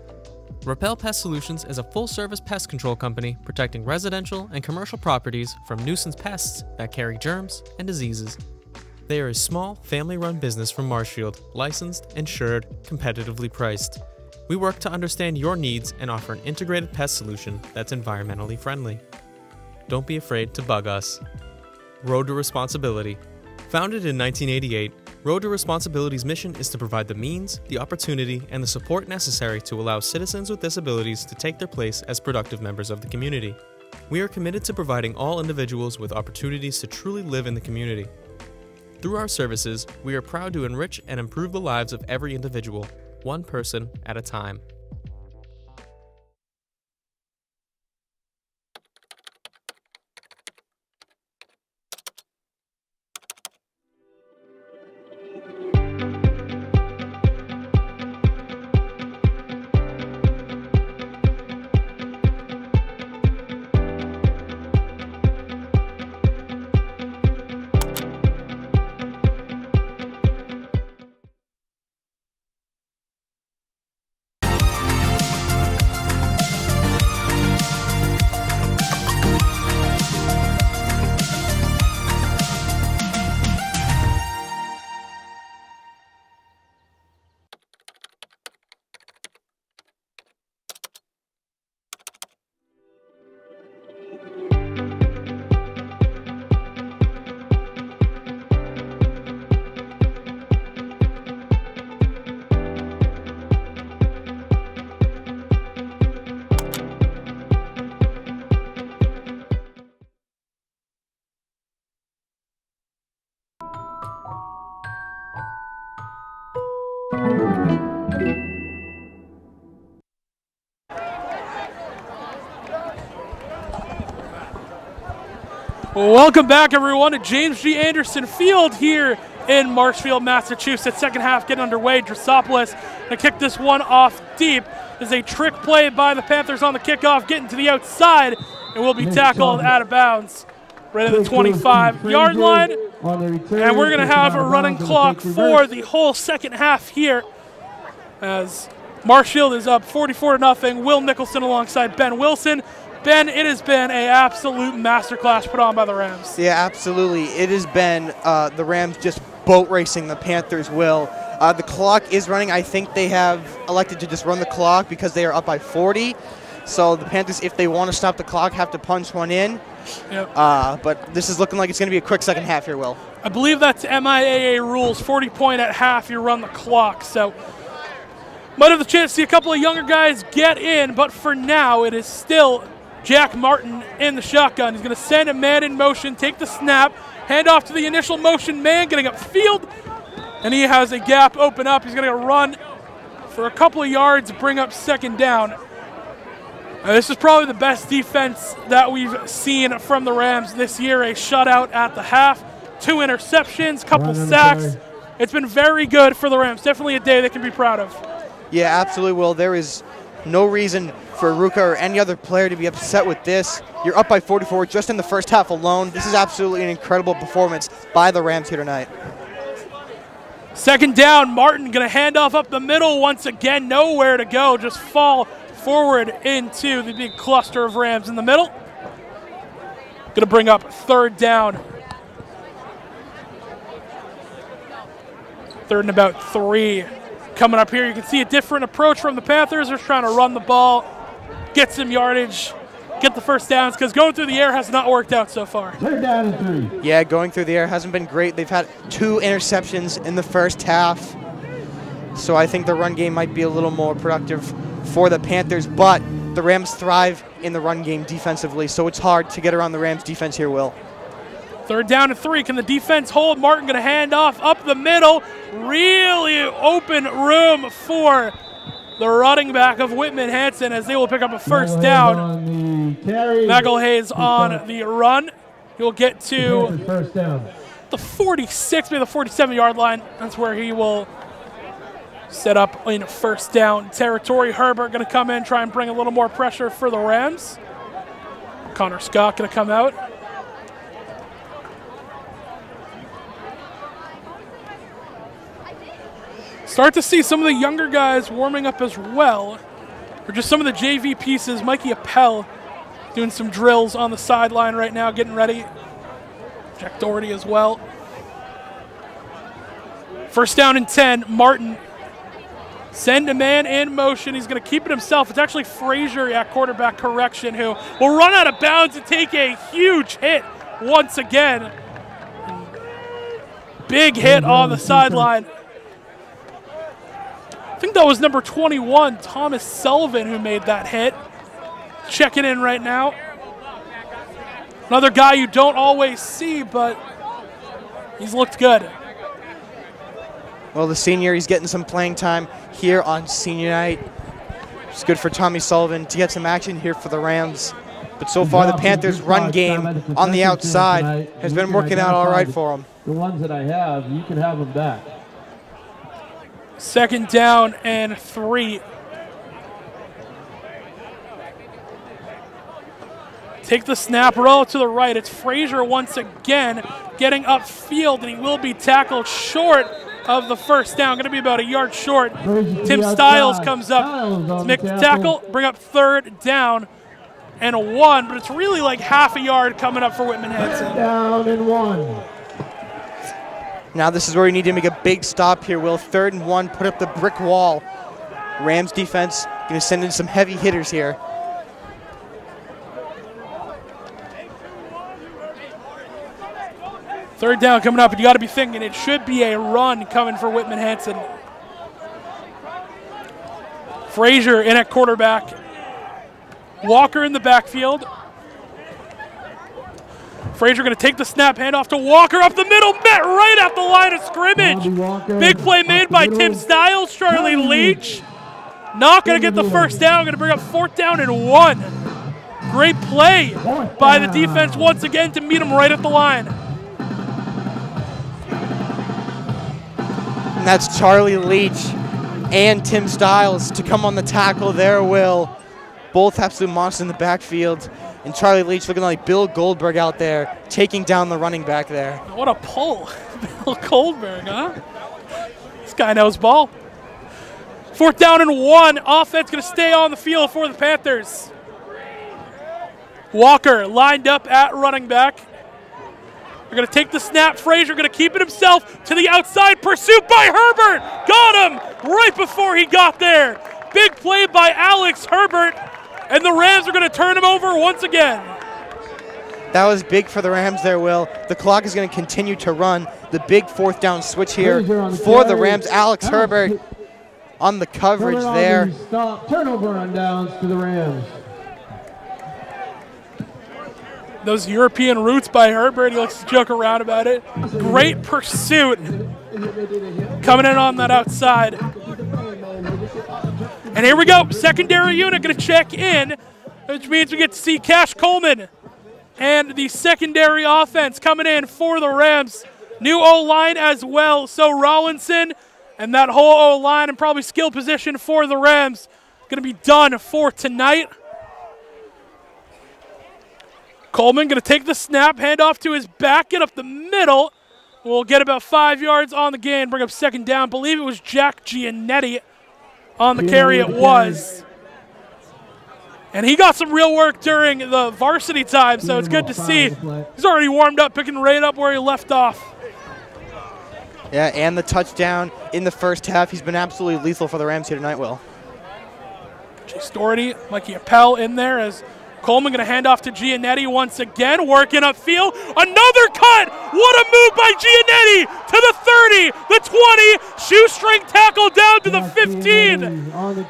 Repel Pest Solutions is a full-service pest control company protecting residential and commercial properties from nuisance pests that carry germs and diseases. They are a small, family-run business from Marshfield, licensed, insured, competitively priced. We work to understand your needs and offer an integrated pest solution that's environmentally friendly. Don't be afraid to bug us. Road to Responsibility. Founded in 1988, Road to Responsibility's mission is to provide the means, the opportunity, and the support necessary to allow citizens with disabilities to take their place as productive members of the community. We are committed to providing all individuals with opportunities to truly live in the community. Through our services, we are proud to enrich and improve the lives of every individual, one person at a time. Welcome back, everyone, to James G. Anderson Field here in Marshfield, Massachusetts. Second half getting underway. Drosopoulos to kick this one off deep. There's a trick play by the Panthers on the kickoff, getting to the outside, and will be tackled out of bounds right at the 25-yard line. And we're going to have a running clock for the whole second half here as Marshfield is up 44-0. Will Nicholson alongside Ben Wilson. Ben, it has been an absolute masterclass put on by the Rams. Yeah, absolutely. It has been the Rams just boat racing the Panthers, Will. The clock is running. I think they have elected to just run the clock because they are up by 40. So the Panthers, if they want to stop the clock, have to punch one in. Yep. But this is looking like it's going to be a quick second half here, Will. I believe that's MIAA rules. 40-point at half, you run the clock. So might have the chance to see a couple of younger guys get in, but for now it is still Jack Martin in the shotgun. He's going to send a man in motion, take the snap, hand off to the initial motion man, getting upfield, and he has a gap open up. He's going to run for a couple of yards, bring up second down. This is probably the best defense that we've seen from the Rams this year. A shutout at the half, 2 interceptions, couple sacks. It's been very good for the Rams. Definitely a day they can be proud of. Yeah, absolutely, Will. There is no reason for Ruka or any other player to be upset with this. You're up by 44 just in the first half alone. This is absolutely an incredible performance by the Rams here tonight. Second down, Martin going to hand off up the middle once again. Nowhere to go, just fall forward into the big cluster of Rams in the middle. Going to bring up third down. Third and about 3. Coming up here, you can see a different approach from the Panthers. They're trying to run the ball, get some yardage get the first downs, because going through the air has not worked out so far. Third down and 3. Yeah, going through the air hasn't been great. They've had 2 interceptions in the first half. So I think the run game might be a little more productive for the Panthers, but the Rams thrive in the run game defensively, so it's hard to get around the Rams defense here, Will. Third down and 3. Can the defense hold? Martin going to hand off up the middle. Really open room for the running back of Whitman-Hanson as they will pick up a first down. McElhayes on the run. He'll get to first down. the 46, maybe the 47-yard line. That's where he will set up in first down territory. Herbert going to come in, try and bring a little more pressure for the Rams. Connor Scott going to come out. Start to see some of the younger guys warming up as well, or just some of the JV pieces. Mikey Appel doing some drills on the sideline right now, getting ready. Jack Doherty as well. First down and 10, Martin. Send a man in motion. He's going to keep it himself. It's actually Frazier at quarterback correction who will run out of bounds and take a huge hit once again. Big hit on the sideline. I think that was number 21, Thomas Sullivan, who made that hit. Checking in right now. Another guy you don't always see, but he's looked good. Well, the senior, he's getting some playing time here on senior night. It's good for Tommy Sullivan to get some action here for the Rams. But so far, the Panthers' run game on the outside has been working out all right for them. The ones that I have, you can have them back. Second down and 3. Take the snap, roll to the right. It's Frazier once again getting upfield, and he will be tackled short of the first down. Going to be about a yard short. Tim Stiles comes up to make the tackle, bring up third down and a 1, but it's really like half a yard coming up for Whitman-Hanson. Down and 1. Now this is where you need to make a big stop here, Will. 3rd and 1, put up the brick wall. Rams defense going to send in some heavy hitters here. Third down coming up, and you got to be thinking it should be a run coming for Whitman-Hanson. Frazier in at quarterback. Walker in the backfield. Frazier going to take the snap, hand off to Walker up the middle, met right at the line of scrimmage. Big play made by Tim Stiles. Charlie Leach not going to get the first down, going to bring up 4th down and 1. Great play by the defense once again to meet him right at the line. And that's Charlie Leach and Tim Stiles to come on the tackle there, Will. Both absolute monsters in the backfield. And Charlie Leach looking like Bill Goldberg out there, taking down the running back there. What a pull. Bill Goldberg, huh? This guy knows ball. 4th down and 1. Offense going to stay on the field for the Panthers. Walker lined up at running back. They're going to take the snap. Frazier going to keep it himself to the outside. Pursuit by Herbert. Got him right before he got there. Big play by Alex Herbert. And the Rams are going to turn him over once again. That was big for the Rams there, Will. The clock is going to continue to run. The big 4th down switch here for the Rams. Alex Herbert on the coverage there. Turnover on downs to the Rams. Those European roots by Herbert, he likes to joke around about it. Great pursuit coming in on that outside. And here we go, secondary unit going to check in, which means we get to see Cash Coleman and the secondary offense coming in for the Rams. New O-line as well, so Rollinson and that whole O-line and probably skill position for the Rams going to be done for tonight. Coleman going to take the snap, hand off to his back, get up the middle. We'll get about 5 yards on the gain, bring up 2nd down. Believe it was Jack Giannetti on the carry. It was. And he got some real work during the varsity time, so it's good to see. He's already warmed up, picking right up where he left off. Yeah, and the touchdown in the first half. He's been absolutely lethal for the Rams here tonight, Will. Chase Doherty, Mikey Appel in there as Coleman going to hand off to Giannetti once again, working upfield. Another cut! What a move by Giannetti! To the 30, the 20, shoestring tackle down to the 15.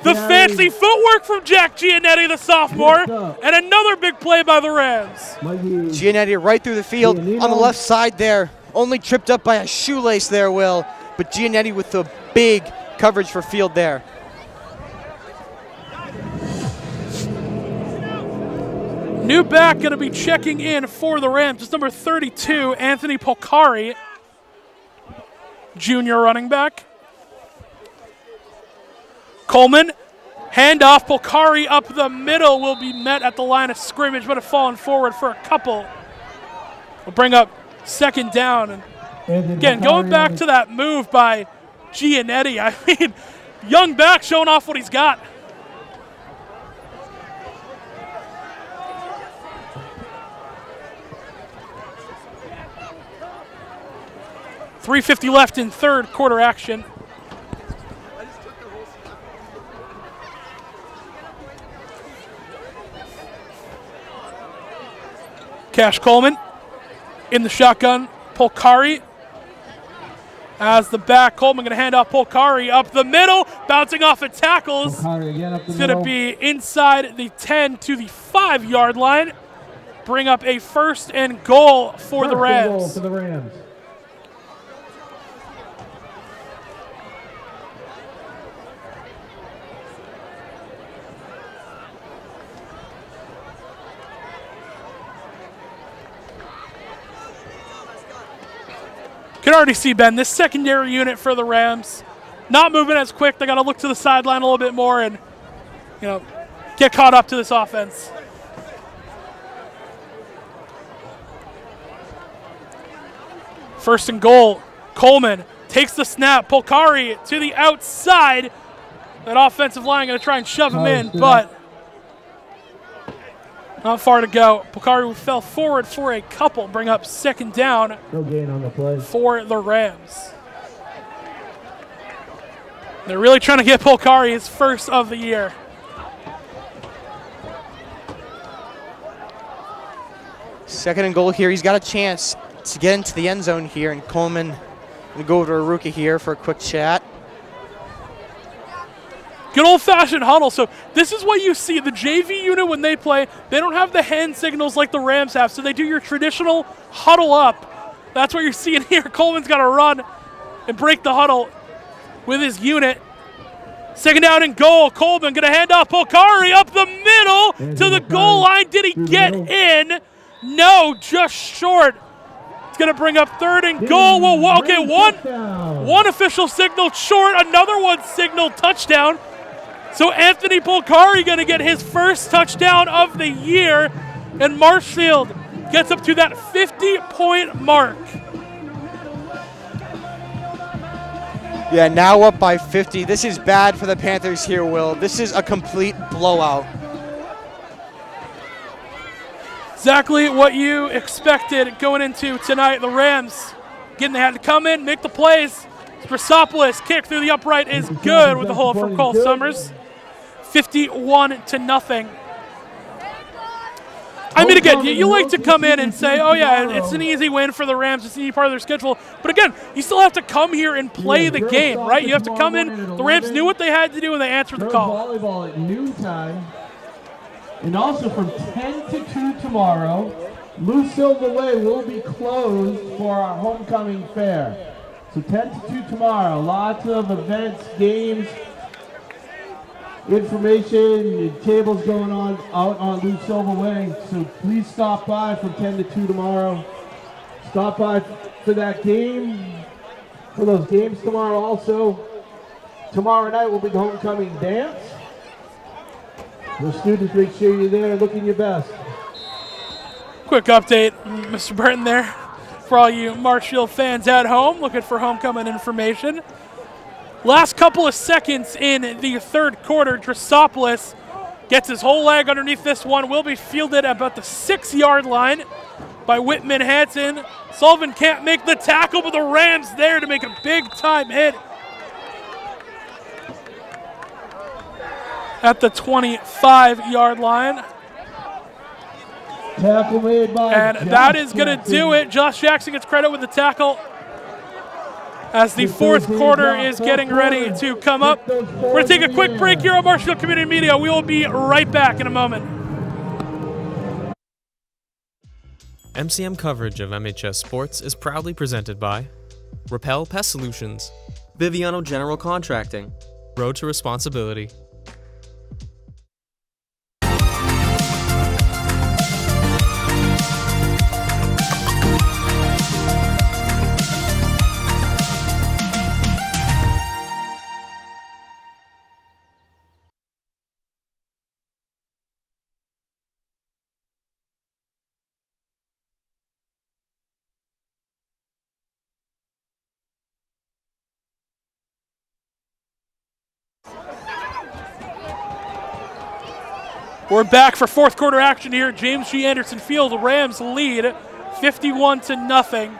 The fancy footwork from Jack Giannetti, the sophomore, and another big play by the Rams. Giannetti right through the field on the left side there. Only tripped up by a shoelace there, Will. But Giannetti with the big coverage for field there. New back going to be checking in for the Rams. It's number 32, Anthony Polcari, junior running back. Coleman, handoff. Polcari up the middle will be met at the line of scrimmage, but have fallen forward for a couple. We'll bring up second down. And again, going back to that move by Giannetti, I mean, young back showing off what he's got. .350 left in third quarter action. Cash Coleman in the shotgun. Polcari as the back. Coleman going to hand off Polcari up the middle, bouncing off of tackles. It's going to be inside the 10 to the 5-yard line. Bring up a first and goal for the Rams. Can already see, Ben, this secondary unit for the Rams not moving as quick. They got to look to the sideline a little bit more and, you know, get caught up to this offense. First and goal. Coleman takes the snap. Polcari to the outside. That offensive line going to try and shove him in, but not far to go. Polcari fell forward for a couple. Bring up second down. No gain on the play for the Rams. They're really trying to get Polcari his first of the year. Second and goal here. He's got a chance to get into the end zone here, and Coleman going to go over to Aruka here for a quick chat. Good old-fashioned huddle. So this is what you see. The JV unit, when they play, they don't have the hand signals like the Rams have, so they do your traditional huddle up. That's what you're seeing here. Coleman's got to run and break the huddle with his unit. Second down and goal. Coleman going to hand off Polcari up the middle to the goal line. Did he get in? No, just short. It's going to bring up third and goal. Well, okay, one official signal short, another one signaled touchdown. So Anthony Polcari going to get his first touchdown of the year, and Marshfield gets up to that 50-point mark. Yeah, now up by 50. This is bad for the Panthers here, Will. This is a complete blowout. Exactly what you expected going into tonight. The Rams they had to come in, make the plays. Strasopoulos kick through the upright is good with the hole from Cole Summers. 51-0. I mean, again, you like to come in and say, oh, yeah, it's an easy win for the Rams. It's an easy part of their schedule. But, again, you still have to come here and play the game, right? You have to come in. The Rams knew what they had to do, and they answered the call. Volleyball at noontime. And also from 10 to 2 tomorrow, Lou Silva Way will be closed for our homecoming fair. So 10 to 2 tomorrow. Lots of events, games, information, tables going on out on Lou Silva Way. So please stop by from 10 to 2 tomorrow. Stop by for that game, for those games tomorrow also. Tomorrow night will be the homecoming dance. The students, make sure you're there looking your best. Quick update, Mr. Burton there, for all you Marshfield fans at home looking for homecoming information. Last couple of seconds in the third quarter, Strasopoulos gets his whole leg underneath this one, will be fielded at about the 6-yard line by Whitman-Hanson. Sullivan can't make the tackle, but the Rams there to make a big-time hit at the 25-yard line. Tackle made by And Josh that is going to Jackson. do it. Josh Jackson gets credit with the tackle as the fourth quarter is getting ready to come up. We're going to take a quick break here on Marshfield Community Media. We will be right back in a moment. MCM coverage of MHS sports is proudly presented by Repel Pest Solutions, Biviano General Contracting. Road to Responsibility. We're back for fourth quarter action here at James G. Anderson Field. Rams lead 51-0.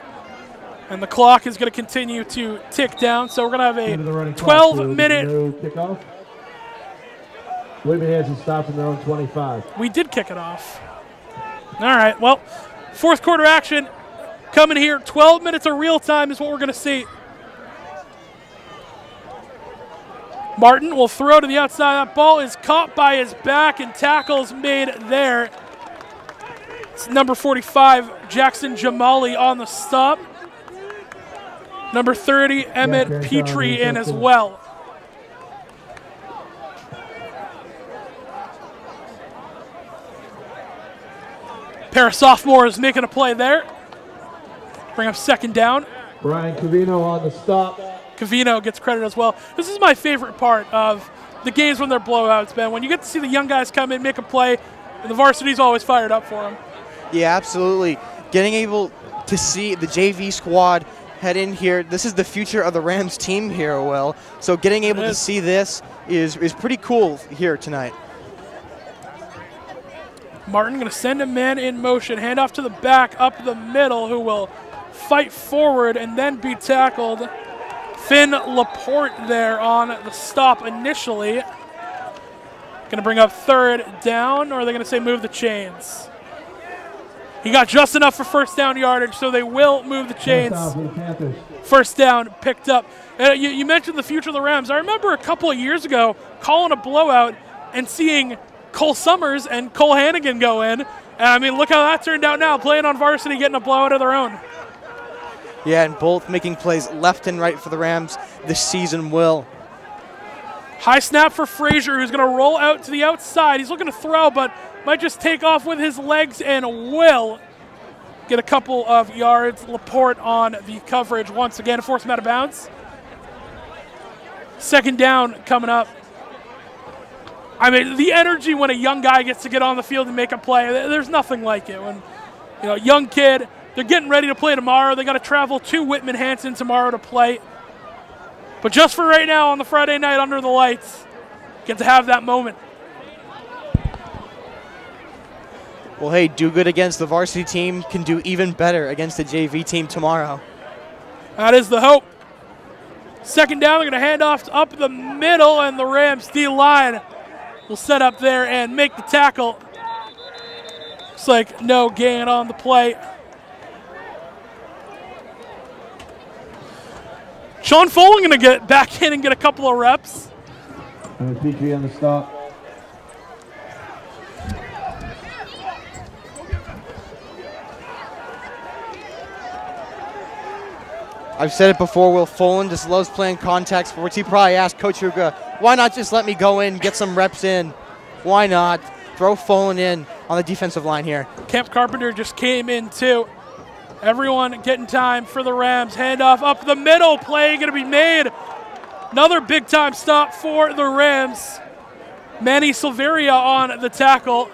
And the clock is going to continue to tick down. So we're going to have a 12-minute. Kickoff. Whitman-Hanson stopped from their own 25. We did kick it off. All right, well, fourth quarter action coming here. 12 minutes of real time is what we're going to see. Martin will throw to the outside. That ball is caught by his back and tackles made there. It's number 45, Jackson Jamali on the stop. Number 30, Emmett Petrie in as well. Pair of sophomores making a play there. Bring up second down. Brian Covino on the stop. Covino gets credit as well. This is my favorite part of the games when they're blowouts, Ben. When you get to see the young guys come in, make a play, and the varsity's always fired up for them. Yeah, absolutely. Getting able to see the JV squad head in here, this is the future of the Rams team here, Will. So getting able to see this is pretty cool here tonight. Martin going to send a man in motion, hand off to the back, up the middle, who will fight forward and then be tackled. Finn Laporte there on the stop initially. Going to bring up third down, or are they going to say move the chains? He got just enough for first down yardage, so they will move the chains. First down picked up. You mentioned the future of the Rams. I remember a couple of years ago calling a blowout and seeing Cole Summers and Cole Hannigan go in. And I mean, look how that turned out now, playing on varsity, getting a blowout of their own. Yeah, and both making plays left and right for the Rams this season, Will. High snap for Frazier, who's going to roll out to the outside. He's looking to throw, but might just take off with his legs and will get a couple of yards. Laporte on the coverage once again, force him out of bounds. Second down coming up. I mean, the energy when a young guy gets to get on the field and make a play, there's nothing like it. When, you know, young kid, they're getting ready to play tomorrow. They got to travel to Whitman-Hanson tomorrow to play. But just for right now on the Friday night under the lights, get to have that moment. Well, hey, do good against the varsity team, can do even better against the JV team tomorrow. That is the hope. Second down, they're going to hand off up the middle, and the Rams D-line will set up there and make the tackle. Looks like no gain on the play. Sean Foley going to get back in and get a couple of reps. And Petrie on the stop. I've said it before, Will Folan just loves playing contact sports. He probably asked Coach Ruga, why not just let me go in, get some reps in? Why not? Throw Folan in on the defensive line here. Kemp Carpenter just came in too. Everyone getting time for the Rams. Handoff up the middle. Play going to be made. Another big-time stop for the Rams. Manny Silveria on the tackle.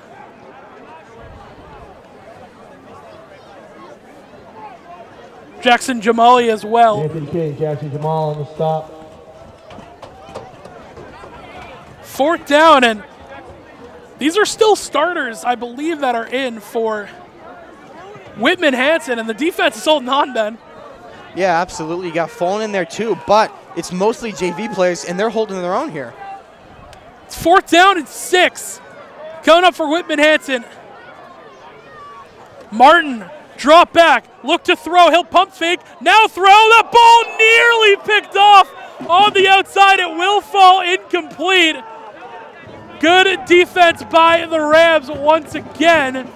Jackson Jamali as well. Anthony King, Jackson Jamal on the stop. Fourth down, and these are still starters, I believe, that are in for Whitman-Hanson, and the defense is holding on, Ben. Yeah, absolutely. You got Folan in there too, but it's mostly JV players, and they're holding their own here. It's fourth down and 6. Coming up for Whitman-Hanson. Martin, drop back, look to throw, he'll pump fake, now throw, the ball nearly picked off on the outside, it will fall incomplete. Good defense by the Rams once again.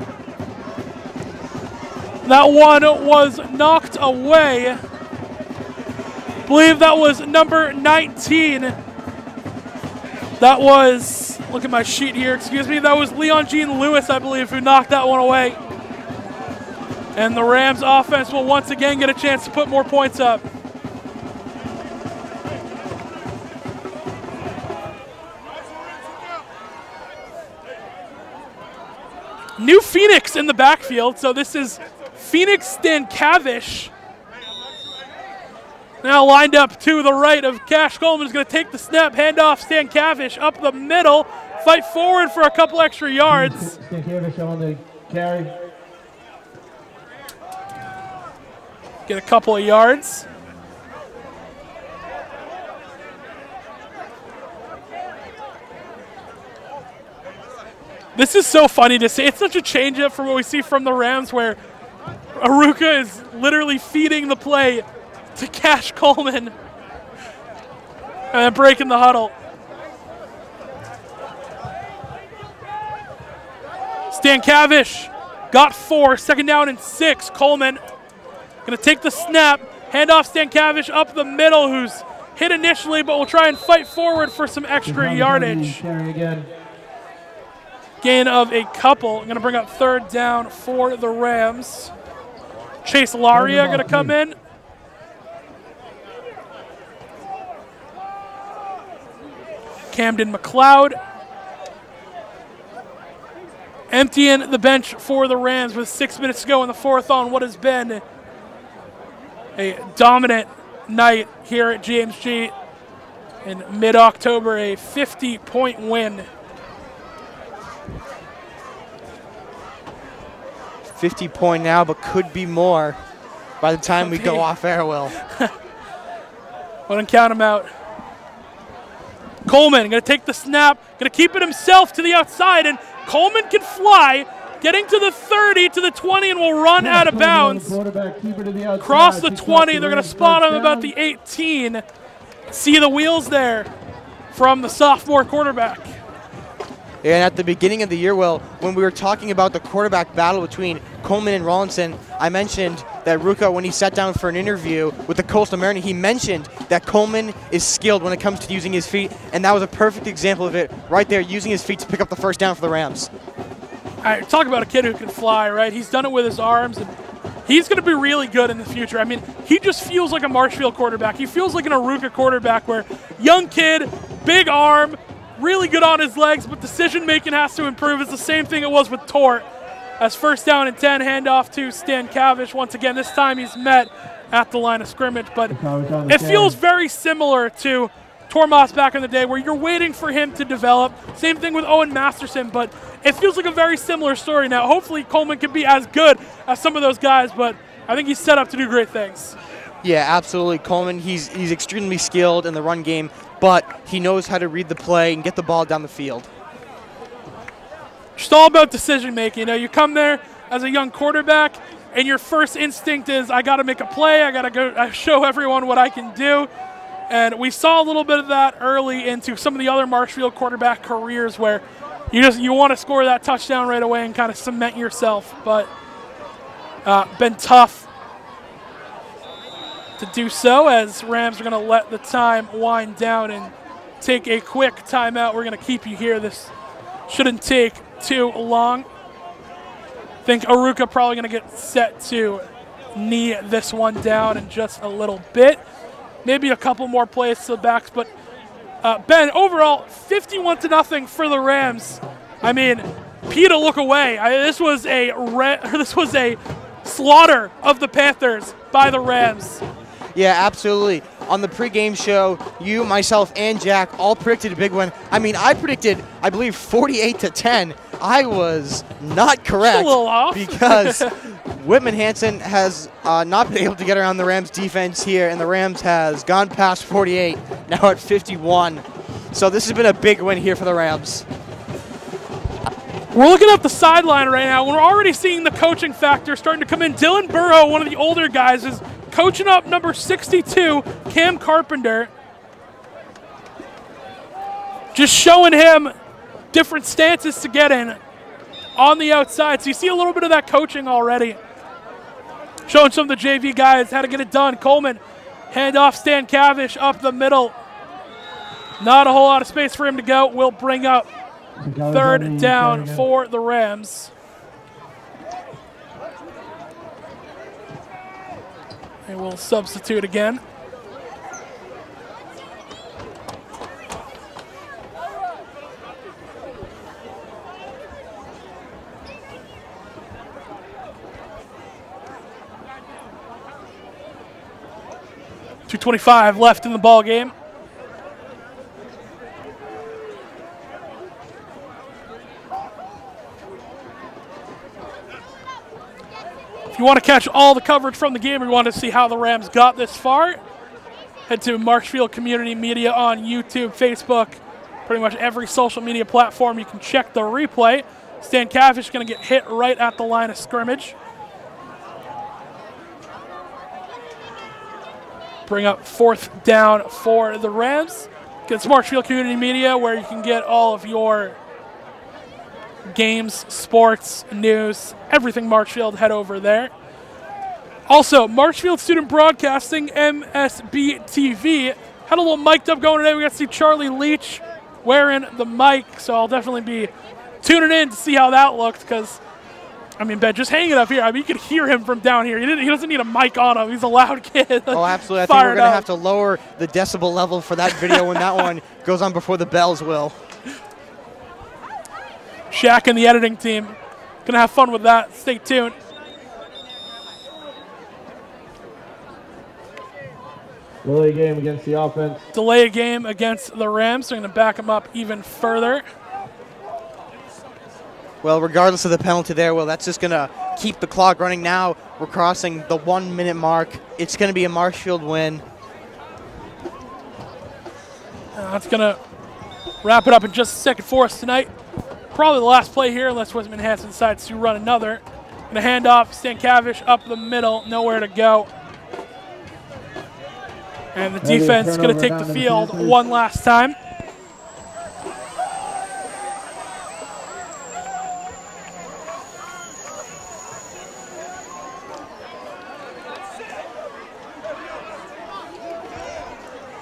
That one was knocked away. I believe that was number 19. That was, look at my sheet here, excuse me, that was Leon Jean Lewis, I believe, who knocked that one away. And the Rams offense will once again get a chance to put more points up. New Phoenix in the backfield, so this is Phoenix Stankavish. Now lined up to the right of Cash Coleman is going to take the snap, hand off Stankavish up the middle, fight forward for a couple extra yards. Stankavish on the carry. Get a couple of yards. This is so funny to see. It's such a change up from what we see from the Rams, where Aruka is literally feeding the play to Cash Coleman and then breaking the huddle. Stankavish got 4, second down and 6. Coleman going to take the snap, hand off Stankavish up the middle, who's hit initially, but will try and fight forward for some extra yardage. Gain of a couple. I'm going to bring up third down for the Rams. Chase Laria going to come in. Camden McLeod. Emptying the bench for the Rams with 6 minutes to go in the fourth on what has been a dominant night here at GMG in mid-October, a 50-point win. 50-point now, but could be more by the time we go off air, Will. Wouldn't count him out. Coleman going to take the snap, going to keep it himself to the outside, and Coleman can fly, getting to the 30, to the 20, and will run out of bounds. Cross the 20, they're going to spot him about the 18. See the wheels there from the sophomore quarterback. And at the beginning of the year, Will, when we were talking about the quarterback battle between Coleman and Rawlinson, I mentioned that Ruka, when he sat down for an interview with the Coastal Mariner, he mentioned that Coleman is skilled when it comes to using his feet, and that was a perfect example of it right there, using his feet to pick up the first down for the Rams. All right, talk about a kid who can fly, right? He's done it with his arms, and he's going to be really good in the future. I mean, he just feels like a Marshfield quarterback. He feels like an Aruka quarterback where young kid, big arm, really good on his legs, but decision-making has to improve. It's the same thing it was with Tort. As first down and 10, handoff to Stankavish. Once again, this time he's met at the line of scrimmage, but it feels very similar to Tormos back in the day where you're waiting for him to develop. Same thing with Owen Masterson, but it feels like a very similar story now. Hopefully Coleman can be as good as some of those guys, but I think he's set up to do great things. Yeah, absolutely. Coleman, he's extremely skilled in the run game, but he knows how to read the play and get the ball down the field. Just all about decision making. You know, you come there as a young quarterback, and your first instinct is, I got to make a play. I got to go show everyone what I can do. And we saw a little bit of that early into some of the other Marshfield quarterback careers, where you want to score that touchdown right away and kind of cement yourself. But been tough to do so, as Rams are going to let the time wind down and take a quick timeout. We're going to keep you here. This shouldn't take too long. I think Aruka probably going to get set to knee this one down in just a little bit. Maybe a couple more plays to the backs, but Ben, overall 51-0 for the Rams. I mean, Peta, look away. This was a slaughter of the Panthers by the Rams. Yeah, absolutely. On the pregame show, you, myself, and Jack all predicted a big one. I mean, I predicted, I believe, 48-10. I was not correct. A little off. Because Whitman-Hanson has not been able to get around the Rams' defense here, and the Rams has gone past 48, now at 51. So this has been a big win here for the Rams. We're looking at the sideline right now. We're already seeing the coaching factor starting to come in. Dylan Burrow, one of the older guys, is coaching up number 62, Cam Carpenter. Just showing him different stances to get in on the outside. So you see a little bit of that coaching already. Showing some of the JV guys how to get it done. Coleman, handoff, Stan Cavish up the middle. Not a whole lot of space for him to go. Will bring up third down for the Rams. They will substitute again. .225 left in the ball game. If you want to catch all the coverage from the game or you want to see how the Rams got this far, head to Marshfield Community Media on YouTube, Facebook, pretty much every social media platform. You can check the replay. Stan Cavish going to get hit right at the line of scrimmage. Bring up fourth down for the Rams. Get Marshfield Community Media, where you can get all of your games, sports, news, everything Marshfield. Head over there. Also, Marshfield Student Broadcasting, MSB TV, had a little mic'd up going today. We got to see Charlie Leach wearing the mic, so I'll definitely be tuning in to see how that looked, because I mean, Ben, just hang it up here. I mean, you can hear him from down here. He doesn't need a mic on him. He's a loud kid. Oh, absolutely. I think we're going to have to lower the decibel level for that video when that one goes on before the bells will. Shaq and the editing team going to have fun with that. Stay tuned. Delay a game against the offense. Delay a game against the Rams. They're going to back them up even further. Well, regardless of the penalty there, well, that's just going to keep the clock running now. We're crossing the 1 minute mark. It's going to be a Marshfield win. That's going to wrap it up in just a second for us tonight. Probably the last play here, unless Whitman-Hanson decides to run another. Going to hand off Stan Cavish up the middle, nowhere to go. And the defense is going to take the field one last time.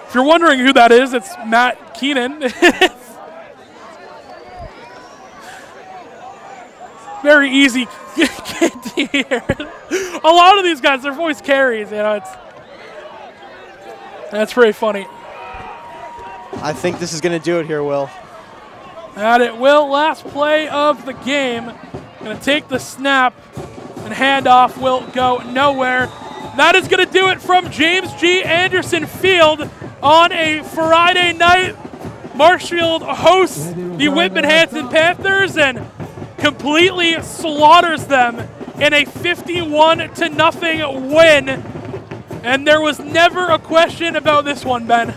If you're wondering who that is, it's Matt Keenan. Very easy kid to hear. A lot of these guys, their voice carries. You know, that's pretty funny. I think this is going to do it here, Will. And it will. Last play of the game. Going to take the snap, and handoff will go nowhere. That is going to do it from James G. Anderson Field. On a Friday night, Marshfield hosts the Whitman-Hanson Panthers and completely slaughters them in a 51-0 win. And there was never a question about this one, Ben.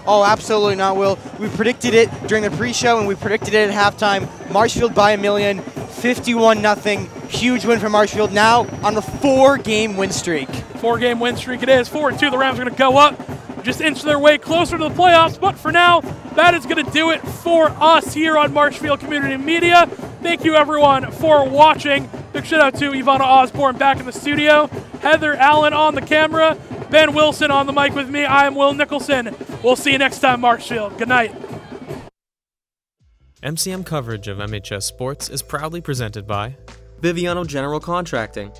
Oh, absolutely not, Will. We predicted it during the pre-show, and we predicted it at halftime. Marshfield by a million, 51-0. Huge win for Marshfield, now on a 4-game win streak. 4-game win streak it is. 4-2, the Rams are going to go up. Just inch their way closer to the playoffs, but for now, that is going to do it for us here on Marshfield Community Media. Thank you, everyone, for watching. Big shout out to Yvana Osborne back in the studio, Heather Allen on the camera, Ben Wilson on the mic with me. I am Will Nicholson. We'll see you next time, Marshfield. Good night. MCM coverage of MHS sports is proudly presented by Biviano General Contracting.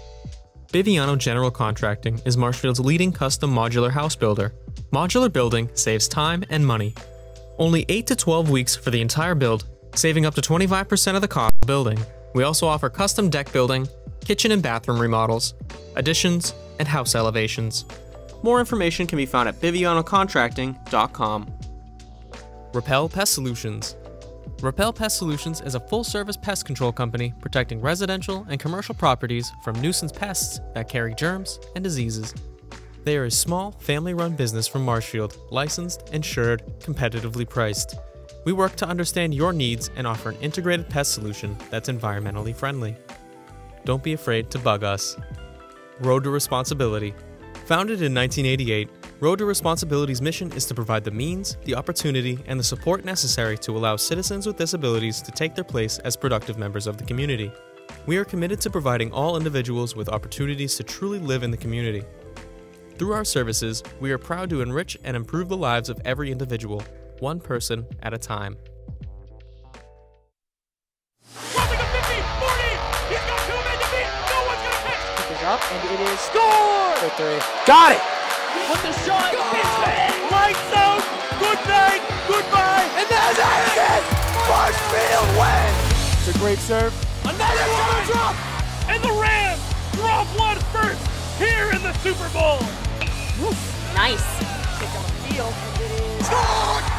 Biviano General Contracting is Marshfield's leading custom modular house builder. Modular building saves time and money. Only 8 to 12 weeks for the entire build, saving up to 25% of the cost of the building. We also offer custom deck building, kitchen and bathroom remodels, additions, and house elevations. More information can be found at bivianocontracting.com. Repel Pest Solutions. Repel Pest Solutions is a full-service pest control company protecting residential and commercial properties from nuisance pests that carry germs and diseases. They are a small, family-run business from Marshfield, licensed, insured, competitively priced. We work to understand your needs and offer an integrated pest solution that's environmentally friendly. Don't be afraid to bug us. Road to Responsibility. Founded in 1988, Road to Responsibility's mission is to provide the means, the opportunity, and the support necessary to allow citizens with disabilities to take their place as productive members of the community. We are committed to providing all individuals with opportunities to truly live in the community. Through our services, we are proud to enrich and improve the lives of every individual, one person at a time. Crossing the 50, 40, he's got 2 men to beat, no one's gonna catch. Pick is up, and it is score! For 3. Got it! With the shot, lights out, good night, goodbye, and that's it! Marshfield wins! It's a great serve. Another one drop! And the Rams drop one first here in the Super Bowl. Nice. Pick on the field, and it is Score!